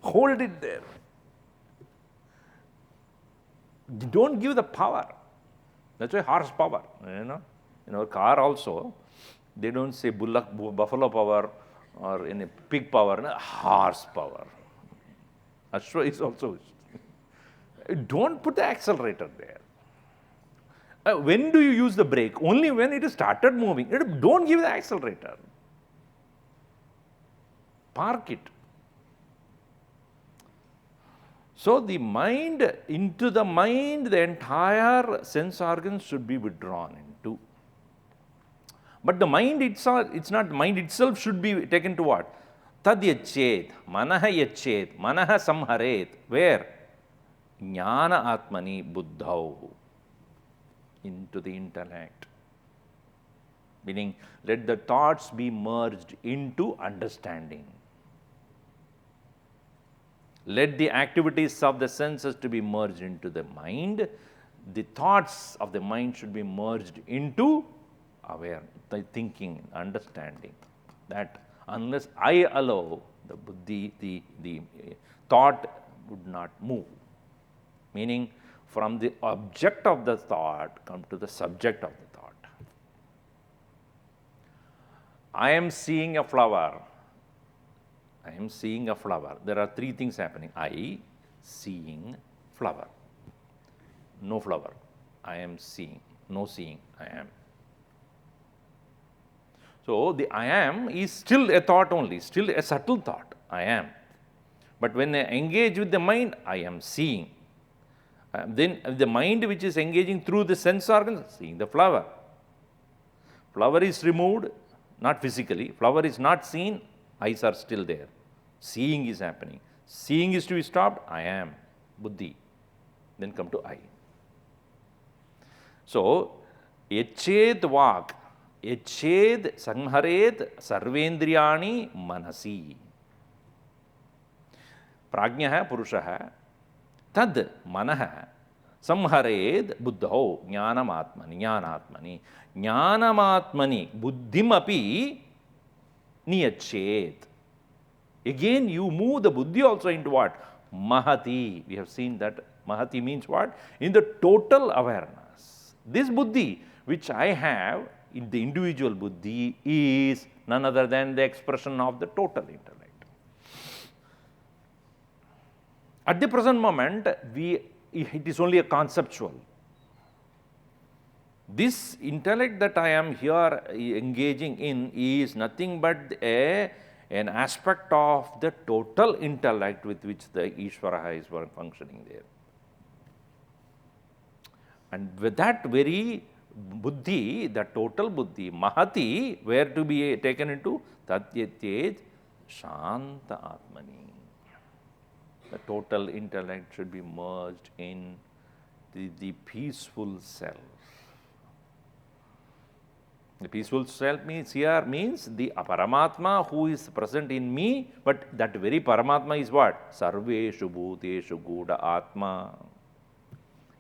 Hold it there. Don't give the power. That's why horsepower. In our car also, they don't say buffalo power or in a pig power, no, horsepower. Ashwa is also. Don't put the accelerator there. When do you use the brake? Only when it started moving. Don't give the accelerator. Park it. So the mind, into the mind, the entire sense organs should be withdrawn into. But the mind itself, it's not, mind itself should be taken to what? Tad yachet, manaha yachet, manaha samharet. Where? Jnana atmani buddhau. Into the intellect. Meaning, let the thoughts be merged into understanding. Let the activities of the senses to be merged into the mind. The thoughts of the mind should be merged into awareness, the thinking, understanding. That unless I allow, the buddhi, the thought would not move. Meaning, from the object of the thought, come to the subject of the thought. I am seeing a flower. I am seeing a flower. There are 3 things happening. I, seeing, flower. No flower. I am seeing. No seeing. I am. So, the I am is still a thought only, still a subtle thought. I am. But when I engage with the mind, I am seeing. Then the mind which is engaging through the sense organs, seeing the flower. Flower is removed, not physically. Flower is not seen, eyes are still there. Seeing is happening. Seeing is to be stopped, I am, buddhi. Then come to I. So, yachet vak, yachet samharet sarvendriyani manasi. Prajna hai, purusha hai. Tad manah samhared buddhau jnanamatmani buddhimapi niyachet. Again you move the buddhi also into what? Mahati. We have seen that mahati means what? In the total awareness. This buddhi which I have in the individual buddhi is none other than the expression of the total intellect. At the present moment, it is only a conceptual. This intellect that I am here engaging in is nothing but an aspect of the total intellect with which the Ishvara is functioning there. And with that very buddhi, the total buddhi, mahati, where to be taken into? Tatyatej shanta atmani. The total intellect should be merged in the peaceful self. The peaceful self means here means the Paramatma who is present in me, but that very Paramatma is what? Sarveshu bhuteshu guda atma.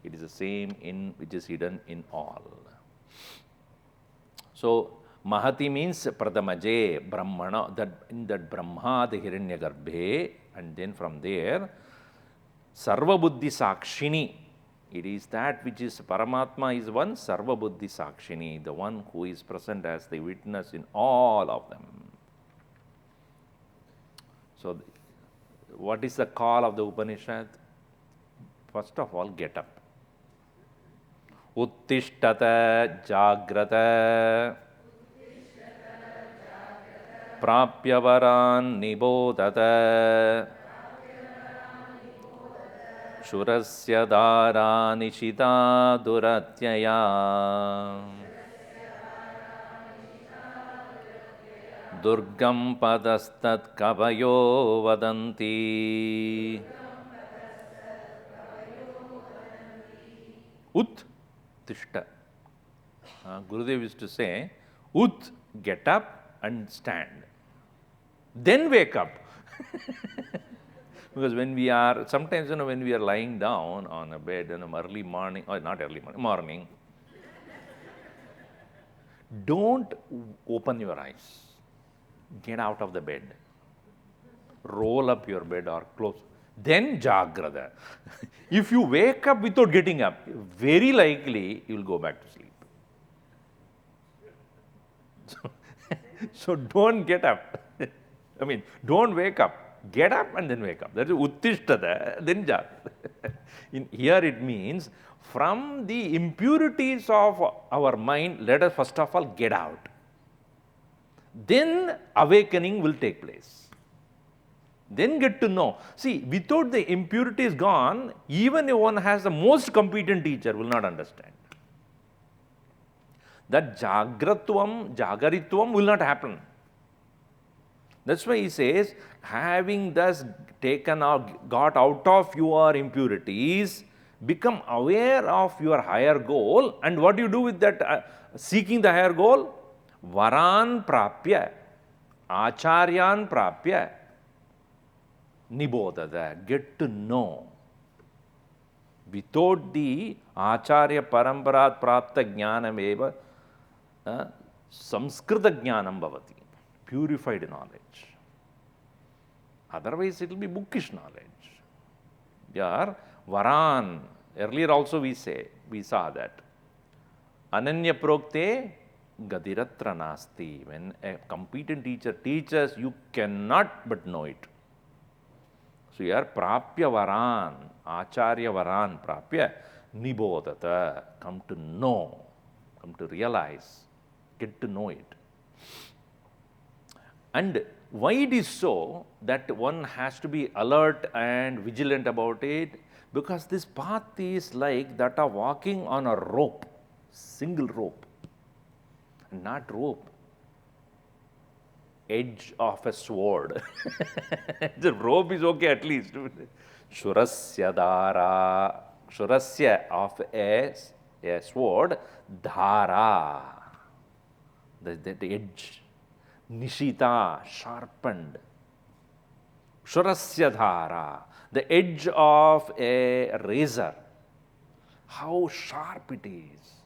It is the same in which is hidden in all. So Mahati means Pradamaje, Brahmana, that in that Brahma, the Hiranyagarbhe, and then from there, Sarva Buddhi Sakshini. It is that which is Paramatma is one, Sarva Buddhi Sakshini, the one who is present as the witness in all of them. So, what is the call of the Upanishad? First of all, get up. Uttishtata Jagrata Prapyavaran Nibodata Shurasya Dara Nishita Duratyaya Durgam Padastat Kavayo Vadanti Ut Tishta. Gurudev used to say, Ut, get up and stand. Then wake up. Because when we are, sometimes when we are lying down on a bed in early morning, or not early morning, don't open your eyes. Get out of the bed. Roll up your bed or close. Then Jagrada. If you wake up without getting up, very likely you will go back to sleep. So don't get up. I mean, don't wake up. Get up and then wake up. That is Uttishtada, then Jagrada. Here it means from the impurities of our mind, let us first of all get out. Then awakening will take place. Then get to know. See, without the impurities gone, even if one has the most competent teacher, will not understand. That Jagratvam, Jagaritvam will not happen. That's why he says, having thus taken out, got out of your impurities, become aware of your higher goal. And what do you do with that seeking the higher goal? Varan prapya, acharyan prapya, nibodhada, get to know. Without the acharya paramparat prapta jnanam eva, samskrita jnanam bhavati, purified knowledge. Otherwise, it will be bookish knowledge. Here, varan, earlier also we saw that. Ananya prokte gadiratra nasti. When a competent teacher teaches, you cannot but know it. So here, prapya varan, acharya varan, prapya, nibodhata, come to know, come to realize, get to know it. And why it is so that one has to be alert and vigilant about it? Because this path is like that of walking on a rope, single rope, not rope, edge of a sword. The rope is okay at least. Shurasya dara, shurasya of a sword, dhara, the edge. Nishita, sharpened. Shurasya dhara, the edge of a razor. How sharp it is.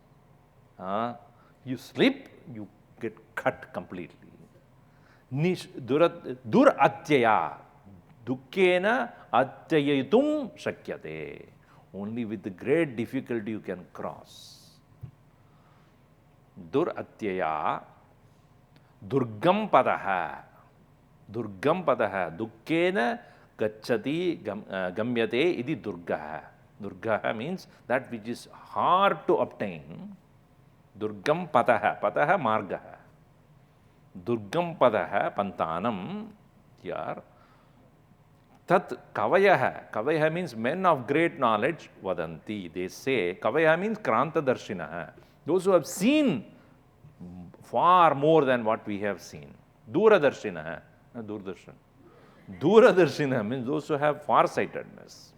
You slip, you get cut completely. Duratyaya, dukkena atyayitum shakyate. Only with the great difficulty you can cross. Duratyaya, Durgam padaha, dukkena gacchati gamyate idi durgaha. Durgaha means that which is hard to obtain. Durgam padaha, padaha margaha. Durgam padaha pantanam, here. Tat kavayaha, kavayaha means men of great knowledge, vadanti. They say, kavayaha means kranta darshinaha. Those who have seen far more than what we have seen. Duradarshina, Doordarshan. Duradarshina means those who have farsightedness.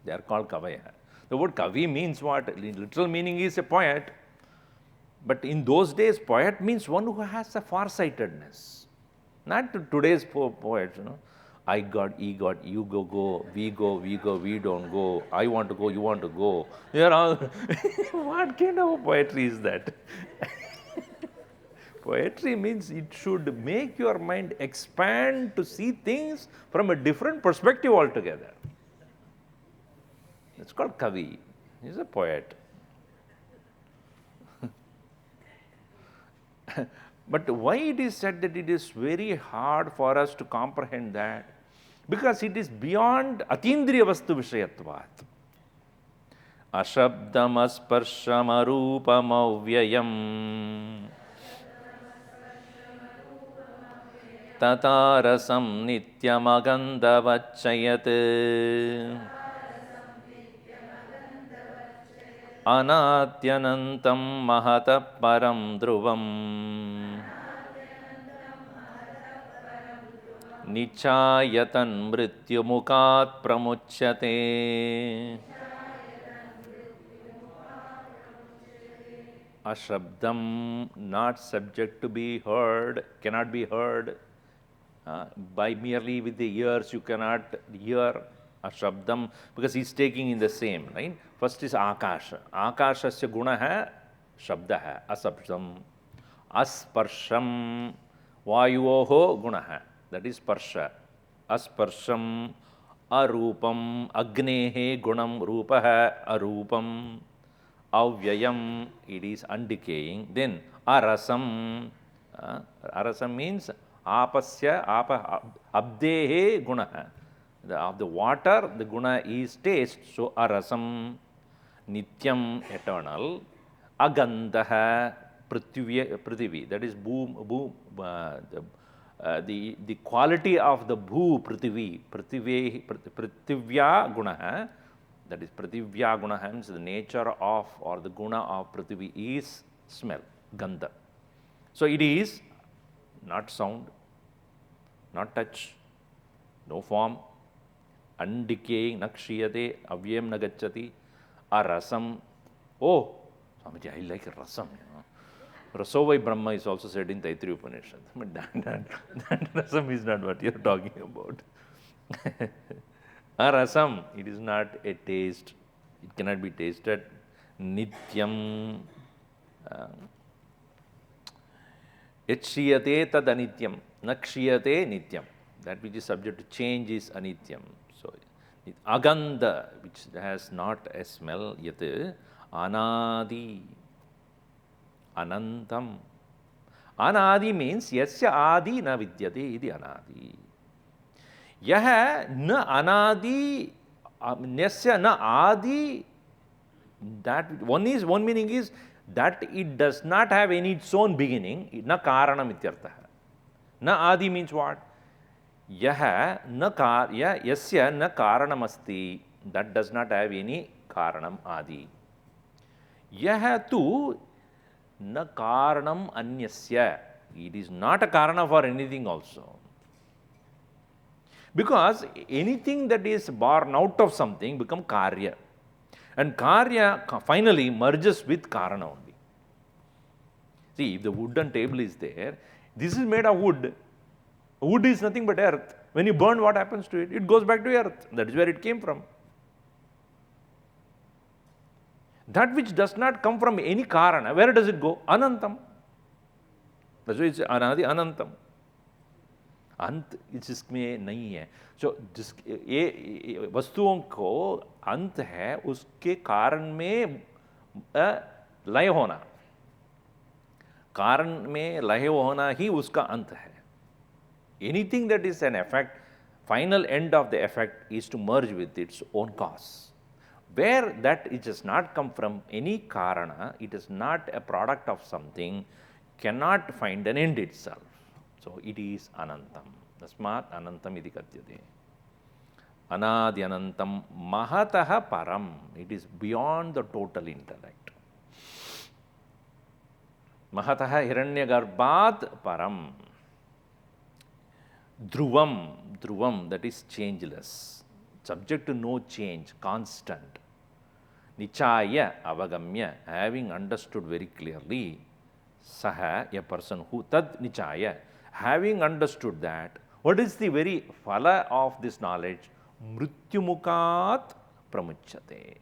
They are called Kavaya. The word Kavi means what? Literal meaning is a poet. But in those days, poet means one who has a farsightedness. Not today's poets, I got, he got, you go, we go, we don't go, I want to go, you want to go. They are all, what kind of poetry is that? Poetry means it should make your mind expand to see things from a different perspective altogether. It's called Kavi. He's a poet. But why it is said that it is very hard for us to comprehend that? Because it is beyond atindriya vastu vishayatvat. Ashabdam asparsham arupam avyayam tatarasam nityam agandavachayat anatyanantam mahata param dhruvam nichayatan mrityumukat pramuchyate. Ashabdam, not subject to be heard, cannot be heard. By merely with the ears, you cannot hear Ashabdam, because he's taking in the same, right? First is Akasha. Akashasya guna hai, Shabda hai, Asabdam. Asparsham, Vayuoho guna hai, that is Parsha. Asparsham, Arupam, Agnehe gunam Rupa hai, Arupam. Avyayam, it is undecaying. Then Arasam, Arasam means Apasya, Abdehe guna. Of the water, the guna is taste. So Arasam, Nityam, eternal. Agandaha, Prithvi, that is boom, the quality of the bhu, Prithvi, Prithivya guna. That is Prativya guna, hence the nature of or the guna of Prithvi is smell, Gandha. So it is not sound, not touch, no form, undecaying, nakshiyate, avyam nagachati, arasam. Oh, Swamiji, I like rasam. Rasovai Brahma is also said in Taittiriya Upanishad. But that rasam is not what you are talking about. Arasam, it is not a taste, it cannot be tasted. Nityam, Etshiyate tad anityam, nakshiyate nityam. That which is subject to change is anityam. So, agandha, which has not a smell, yat anadi, anantam. Anadi means yasya adi na vidyate, idi anadi. Yah na anadi, nyasya na adi, that one meaning is that it does not have any its own beginning, na karanam ityartha. Na adi means what? Yah na yasya na karanam asti, that does not have any karanam adi. Yah tu na karanam anyasya, it is not a karana for anything also. Because anything that is born out of something becomes karya. And karya finally merges with karana only. See, if the wooden table is there, this is made of wood. Wood is nothing but earth. When you burn, what happens to it? It goes back to earth. That is where it came from. That which does not come from any karana, where does it go? Anantam. That's why it's anadi anantam. अंत जिसमें नहीं है, जो जिस ये वस्तुओं को अंत है, उसके कारण में लय होना, कारण में लय होना ही उसका अंत है. Anything that is an effect, final end of the effect is to merge with its own cause. Where that it does not come from any karana, it is not a product of something, cannot find an end itself. So it is anantam. Tasmat anantam iti katyate. Anadi anantam mahataha param. It is beyond the total intellect. Mahataha Hiranyagarbhat Param. Dhruvam, that is changeless, subject to no change, constant. Nichaya avagamya, having understood very clearly, saha, a person who, tad nichaya, having understood that, what is the very phala of this knowledge? Mrityumukat pramuchyate.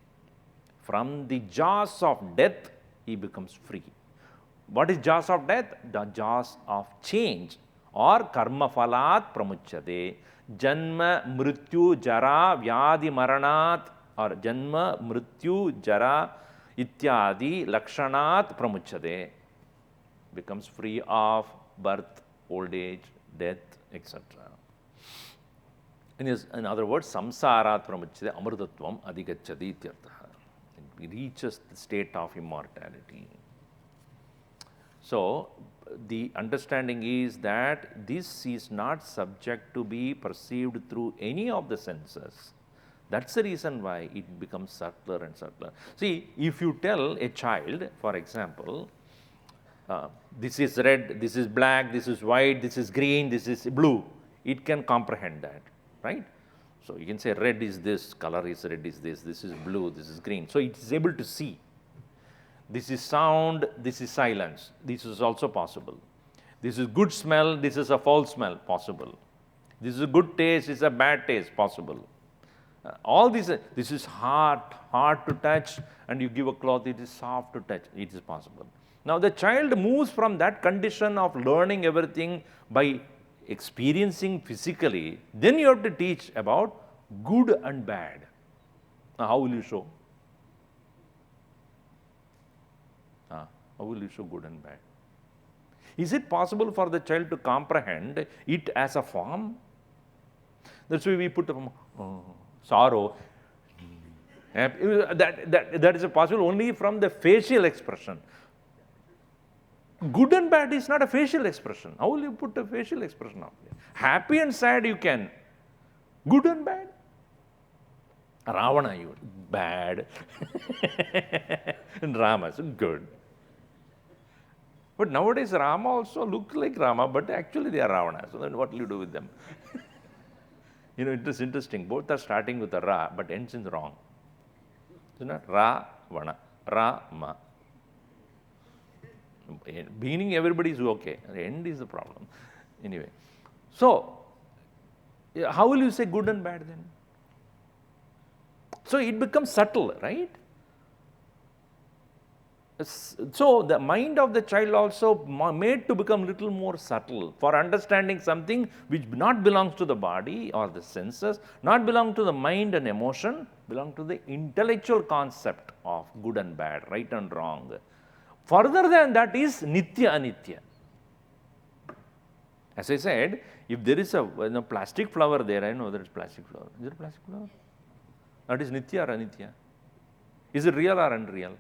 From the jaws of death, he becomes free. What is jaws of death? The jaws of change, or karma phalat pramuchyate. Janma, mrityu, jara, vyadi, maranat, or janma, mrityu, jara, ityadi, lakshanat pramuchyate. Becomes free of birth, old age, death, etc. In other words, samsarat pramuchyate, amrutatvam adhigachyati ityartha. It reaches the state of immortality. So, the understanding is that this is not subject to be perceived through any of the senses. That's the reason why it becomes subtler and subtler. See, if you tell a child, for example, this is red, this is black, this is white, this is green, this is blue, it can comprehend that, right? So, you can say red is this, color is red is this is blue, this is green. So, it is able to see. This is sound, this is silence, this is also possible. This is good smell, this is a foul smell, possible. This is a good taste, this is a bad taste, possible. All these, this is hard to touch, and you give a cloth, it is soft to touch, it is possible. Now, the child moves from that condition of learning everything by experiencing physically, then you have to teach about good and bad. Now, how will you show? How will you show good and bad? Is it possible for the child to comprehend it as a form? That's why we put sorrow. That is possible only from the facial expression. Good and bad is not a facial expression. How will you put a facial expression of it? Happy and sad you can. Good and bad? Ravana, you bad. And Rama, so good. But nowadays Rama also looks like Rama, but actually they are Ravana. So then what will you do with them? You know, it is interesting. Both are starting with a Ra, but ends in wrong. Isn't it? Ravana, Rama. Beginning everybody is okay. The end is the problem. Anyway. So, how will you say good and bad then? So, it becomes subtle, right? So, the mind of the child also made to become little more subtle for understanding something which not belongs to the body or the senses, not belong to the mind and emotion, belong to the intellectual concept of good and bad, right and wrong. Further than that is Nitya Anitya. As I said, if there is a plastic flower there, I know there is plastic flower. Is there a plastic flower? That is Nitya or Anitya? Is it real or unreal?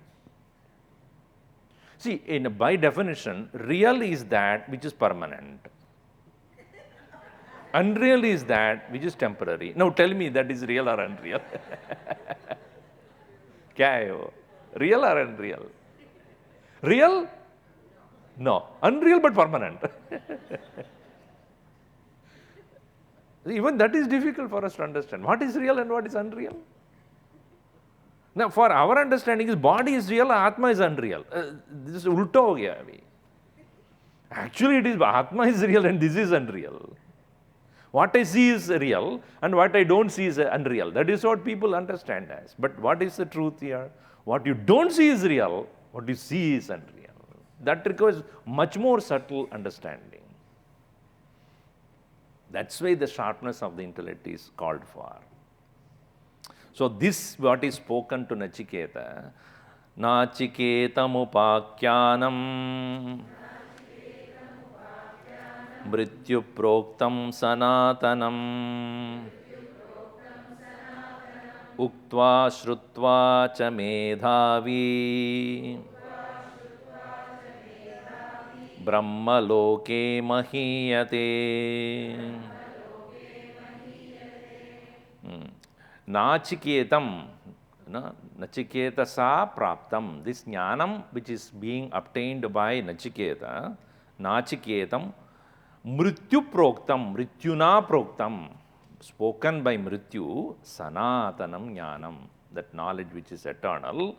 See, by definition, real is that which is permanent. Unreal is that which is temporary. Now tell me that is real or unreal. Kya hai wo? Real or unreal? Real? No. Unreal but permanent. Even that is difficult for us to understand. What is real and what is unreal? Now, for our understanding, is body is real, Atma is unreal. This is ulta ho gaya abhi. Actually, it is Atma is real and this is unreal. What I see is real and what I don't see is unreal. That is what people understand as. But what is the truth here? What you don't see is real, what you see is unreal. That requires much more subtle understanding. That's why the sharpness of the intellect is called for. So this what is spoken to Nachiketa. Nachiketamupakyanam mrityu proktam sanatanam uktva shrutva cha medhavi brahma loke mahiyate. Nachiketam, Nachiketasa praptam. This jnanam which is being obtained by Nachiketa, Nachiketam, mrityu proktam, mrityuna proktam, spoken by mrityu, sanatanam jnanam, that knowledge which is eternal,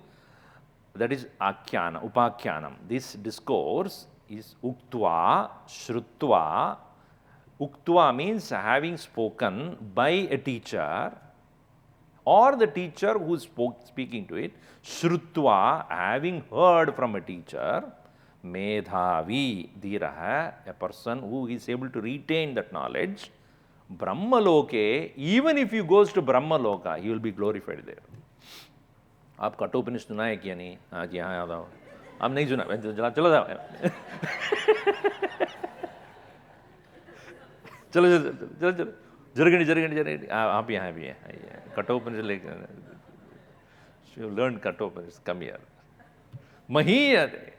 that is akhyana, upakhyanam. This discourse is uktva, shrutva. Uktva means having spoken by a teacher, or the teacher who is speaking to it, shrutva, having heard from a teacher, medhavi, dhiraha, a person who is able to retain that knowledge, brahmaloke, even if he goes to brahmaloka, he will be glorified there. आप कठोपनिषद सुना है क्या नहीं? हाँ जी, हाँ याद आओ. आप नहीं सुना? चलो चलो चलो चलो चलो जरगनी जरगनी जरगनी आप यहाँ भी हैं. कठोपनिषद लेकर you learn Kathopanishad, come here. Mahiyate,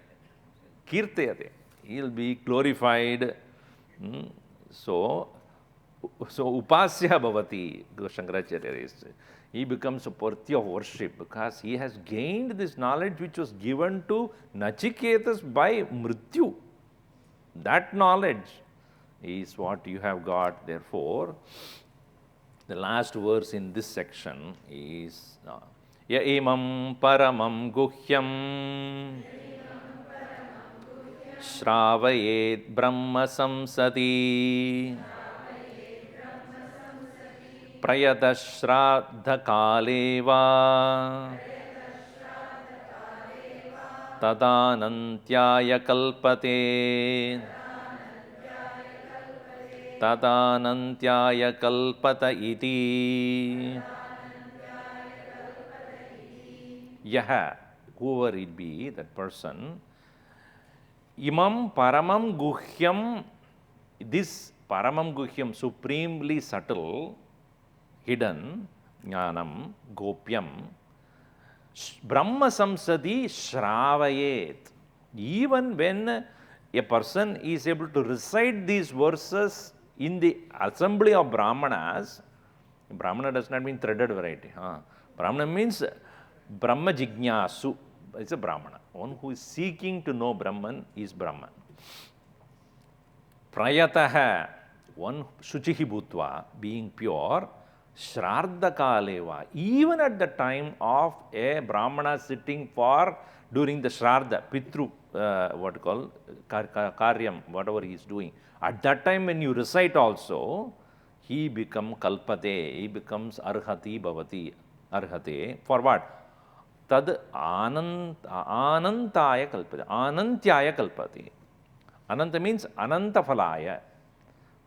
kirtayate, he will be glorified. So upasya bhavati, Shankaracharya is. He becomes a party of worship because he has gained this knowledge which was given to Nachiketas by Mrityu. That knowledge is what you have got. Therefore, the last verse in this section is Ya imam paramam guhyam shravayet brahma samsati prayata shraddha kaleva tadanantyaya kalpate tadanantyaya kalpata iti. Yaha, whoever it be, that person, imam paramam guhyam, this paramam guhyam, supremely subtle, hidden, jnanam, gopyam, brahma samsadi shravayet. Even when a person is able to recite these verses in the assembly of Brahmanas, Brahmana does not mean threaded variety. Brahmana means Brahma Jignasu. It's a Brahmana. One who is seeking to know Brahman is Brahman. Prayataha, one Shuchihi Bhutva, being pure, Shraddha Kaleva, even at the time of a Brahmana sitting for, during the Shraddha, Pitru, what you call, Karyam, whatever he is doing. At that time when you recite also, he becomes Kalpate, he becomes Arhati Bhavati, Arhate, for what? Tad anantaya kalpate, anantyaya kalpate. Ananta means ananta phalaya.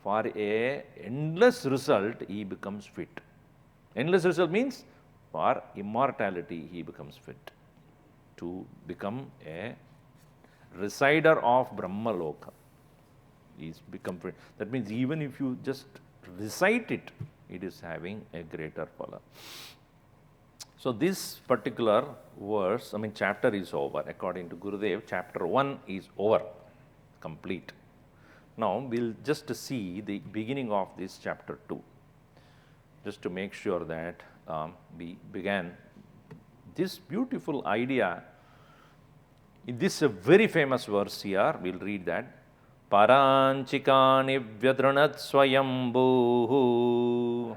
For a endless result, he becomes fit. Endless result means for immortality, he becomes fit. To become a resider of Brahmaloka, he is become fit. That means even if you just recite it, it is having a greater phala. So this particular verse, chapter is over. According to Gurudev, chapter 1 is over, complete. Now we'll just see the beginning of this chapter 2, just to make sure that we began this beautiful idea. This is a very famous verse here. We'll read that. Paranchikani vyadranat swayambhu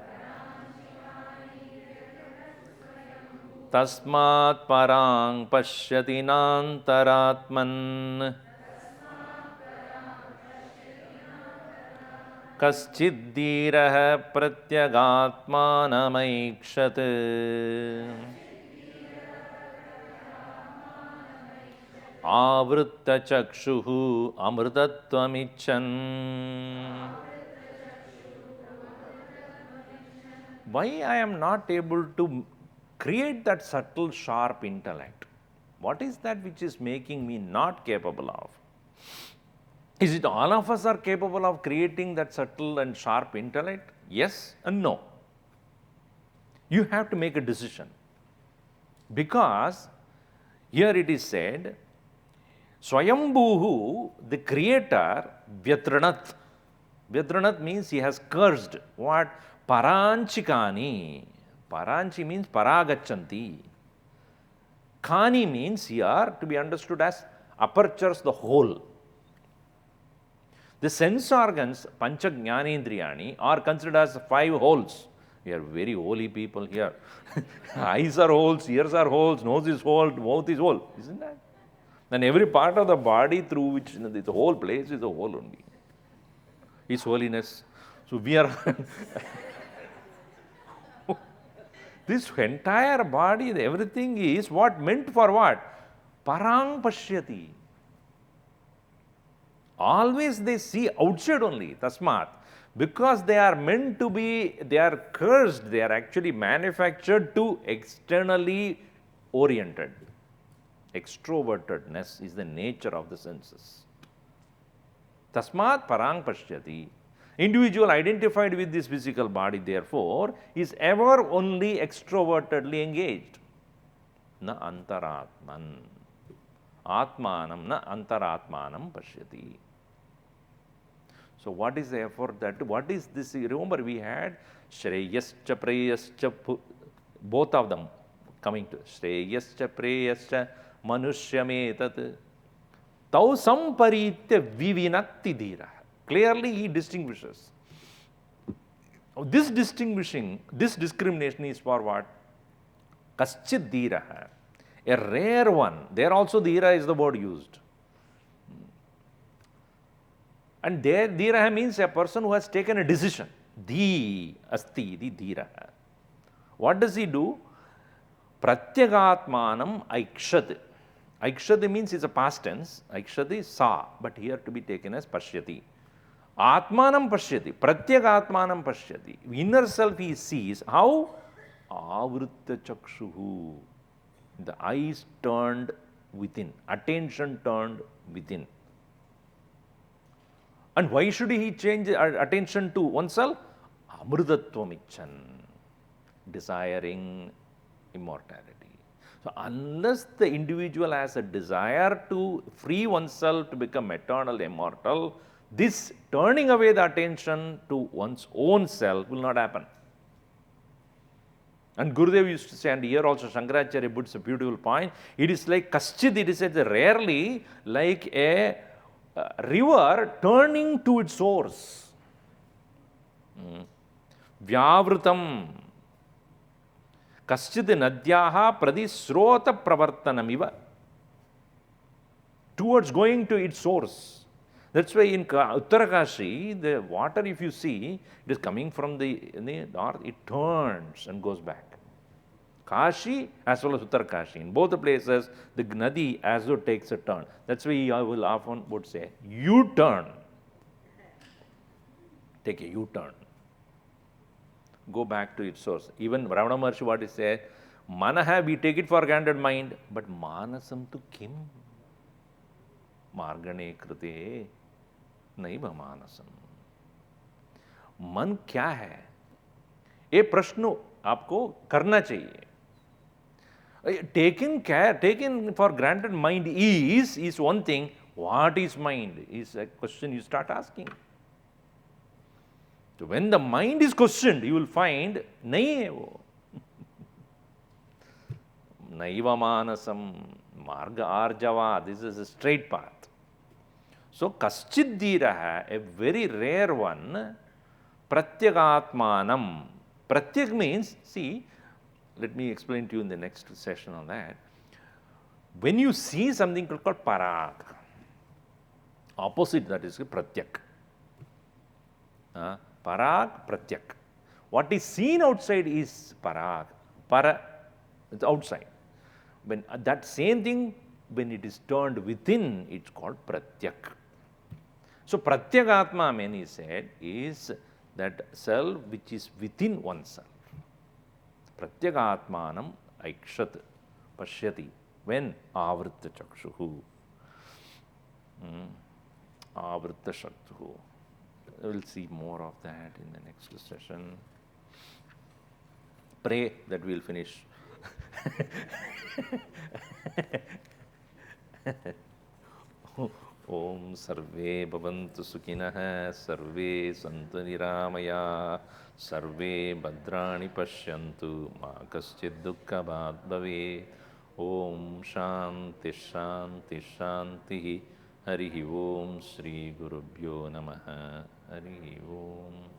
tasmat parang pashyati nantaratman kaschiddirah pratyagatmanamaikshat avritta chakshuhu amritatvamichan. Why I am not able to create that subtle, sharp intellect? What is that which is making me not capable of? Is it all of us are capable of creating that subtle and sharp intellect? Yes and no. You have to make a decision. Because here it is said, Swayambhuhu, the creator, Vyatranat. Vyatranat means he has cursed. What? Paranchikani. Paranchi means paragachanti. Kani means here to be understood as apertures, the hole. The sense organs, pancha jnanendriyani, are considered as 5 holes. We are very holy people here. Eyes are holes, ears are holes, nose is hole, mouth is hole. Isn't that? And every part of the body through which the whole place is a hole only. His holiness. So we are this entire body, everything is what meant for what? Parang pashyati. Always they see outside only, tasmat. Because they are meant to be, they are cursed, they are actually manufactured to externally oriented. Extrovertedness is the nature of the senses. Tasmat parang pashyati. Individual identified with this physical body, therefore, is ever only extrovertedly engaged. Na antaratman. Atmanam na antaratmanam pashyati. So what is the effort that, what is this? Remember we had Shreyascha, Preyascha, both of them coming to Shreyascha, Preyascha, Manushyame Tau Samparitya Vivinakti Dhira. Clearly he distinguishes. This discrimination is for what? Kaschid Dhira. A rare one. There also Dhira is the word used. And there Dhira means a person who has taken a decision. Dhi asti, the Dhira. What does he do? Pratyagatmanam aikshat. Aikshat means it's a past tense. Aikshat is sa, but here to be taken as pashyati. Atmanam pashyati. Pratyagatmanam pashyati. Inner self he sees. How? Avritta chakshuhu. The eyes turned within. Attention turned within. And why should he change attention to oneself? Amrutattvamichan, desiring immortality. So unless the individual has a desire to free oneself to become eternal, immortal, this turning away the attention to one's own self will not happen. And Gurudev used to say, and here also Shankaracharya puts a beautiful point, it is like kaschid, it is rarely like a river turning to its source. Vyavrutam. Kaschid nadyaha pradisrota pravartanamiva. Towards going to its source. That's why in Uttarakashi, the water, if you see, it is coming from the north, it turns and goes back. Kashi as well as Uttarakashi. In both the places, the Nadi as though takes a turn. That's why I will often would say, U-turn. Take a U-turn. Go back to its source. Even Ravana Maharshi, what he said, Manaha, we take it for granted mind, but Manasam tu kim? Margane krite naiva Manasam. मन क्या है? ये प्रश्न आपको करना चाहिए. Taken for granted mind is one thing. What is mind is a question you start asking. So when the mind is questioned, you will find nahi hai wo. Naiva manasam, marga arjava, this is a straight path. So kaschid dhiraha, a very rare one, pratyagatmanam. Pratyak means, see, let me explain to you in the next session on that. When you see something called parag, opposite that is pratyak. Parag, pratyak. What is seen outside is parag. Para, it's outside. When that same thing, when it is turned within, it's called pratyak. So pratyagatma, many said, is that self which is within oneself. Pratyagatmanam aikshat pashyati. When? Avritta chakshuhu. Avritta chakshuhu. We will see more of that in the next session. Pray that we will finish. Om sarve bhavantu sukhinah, sarve santu niramaya, sarve bhadrani pashyantu, ma kaschid dukkha bhave. ಓಂ ಶಾಂತಿ ಶಾಂತಿ ಶಾಂತಿ. ಹರಿ ಓಂ ಶ್ರೀ ಗುರುಭ್ಯೋ ನಮಃ. ಹರಿ ಓಂ.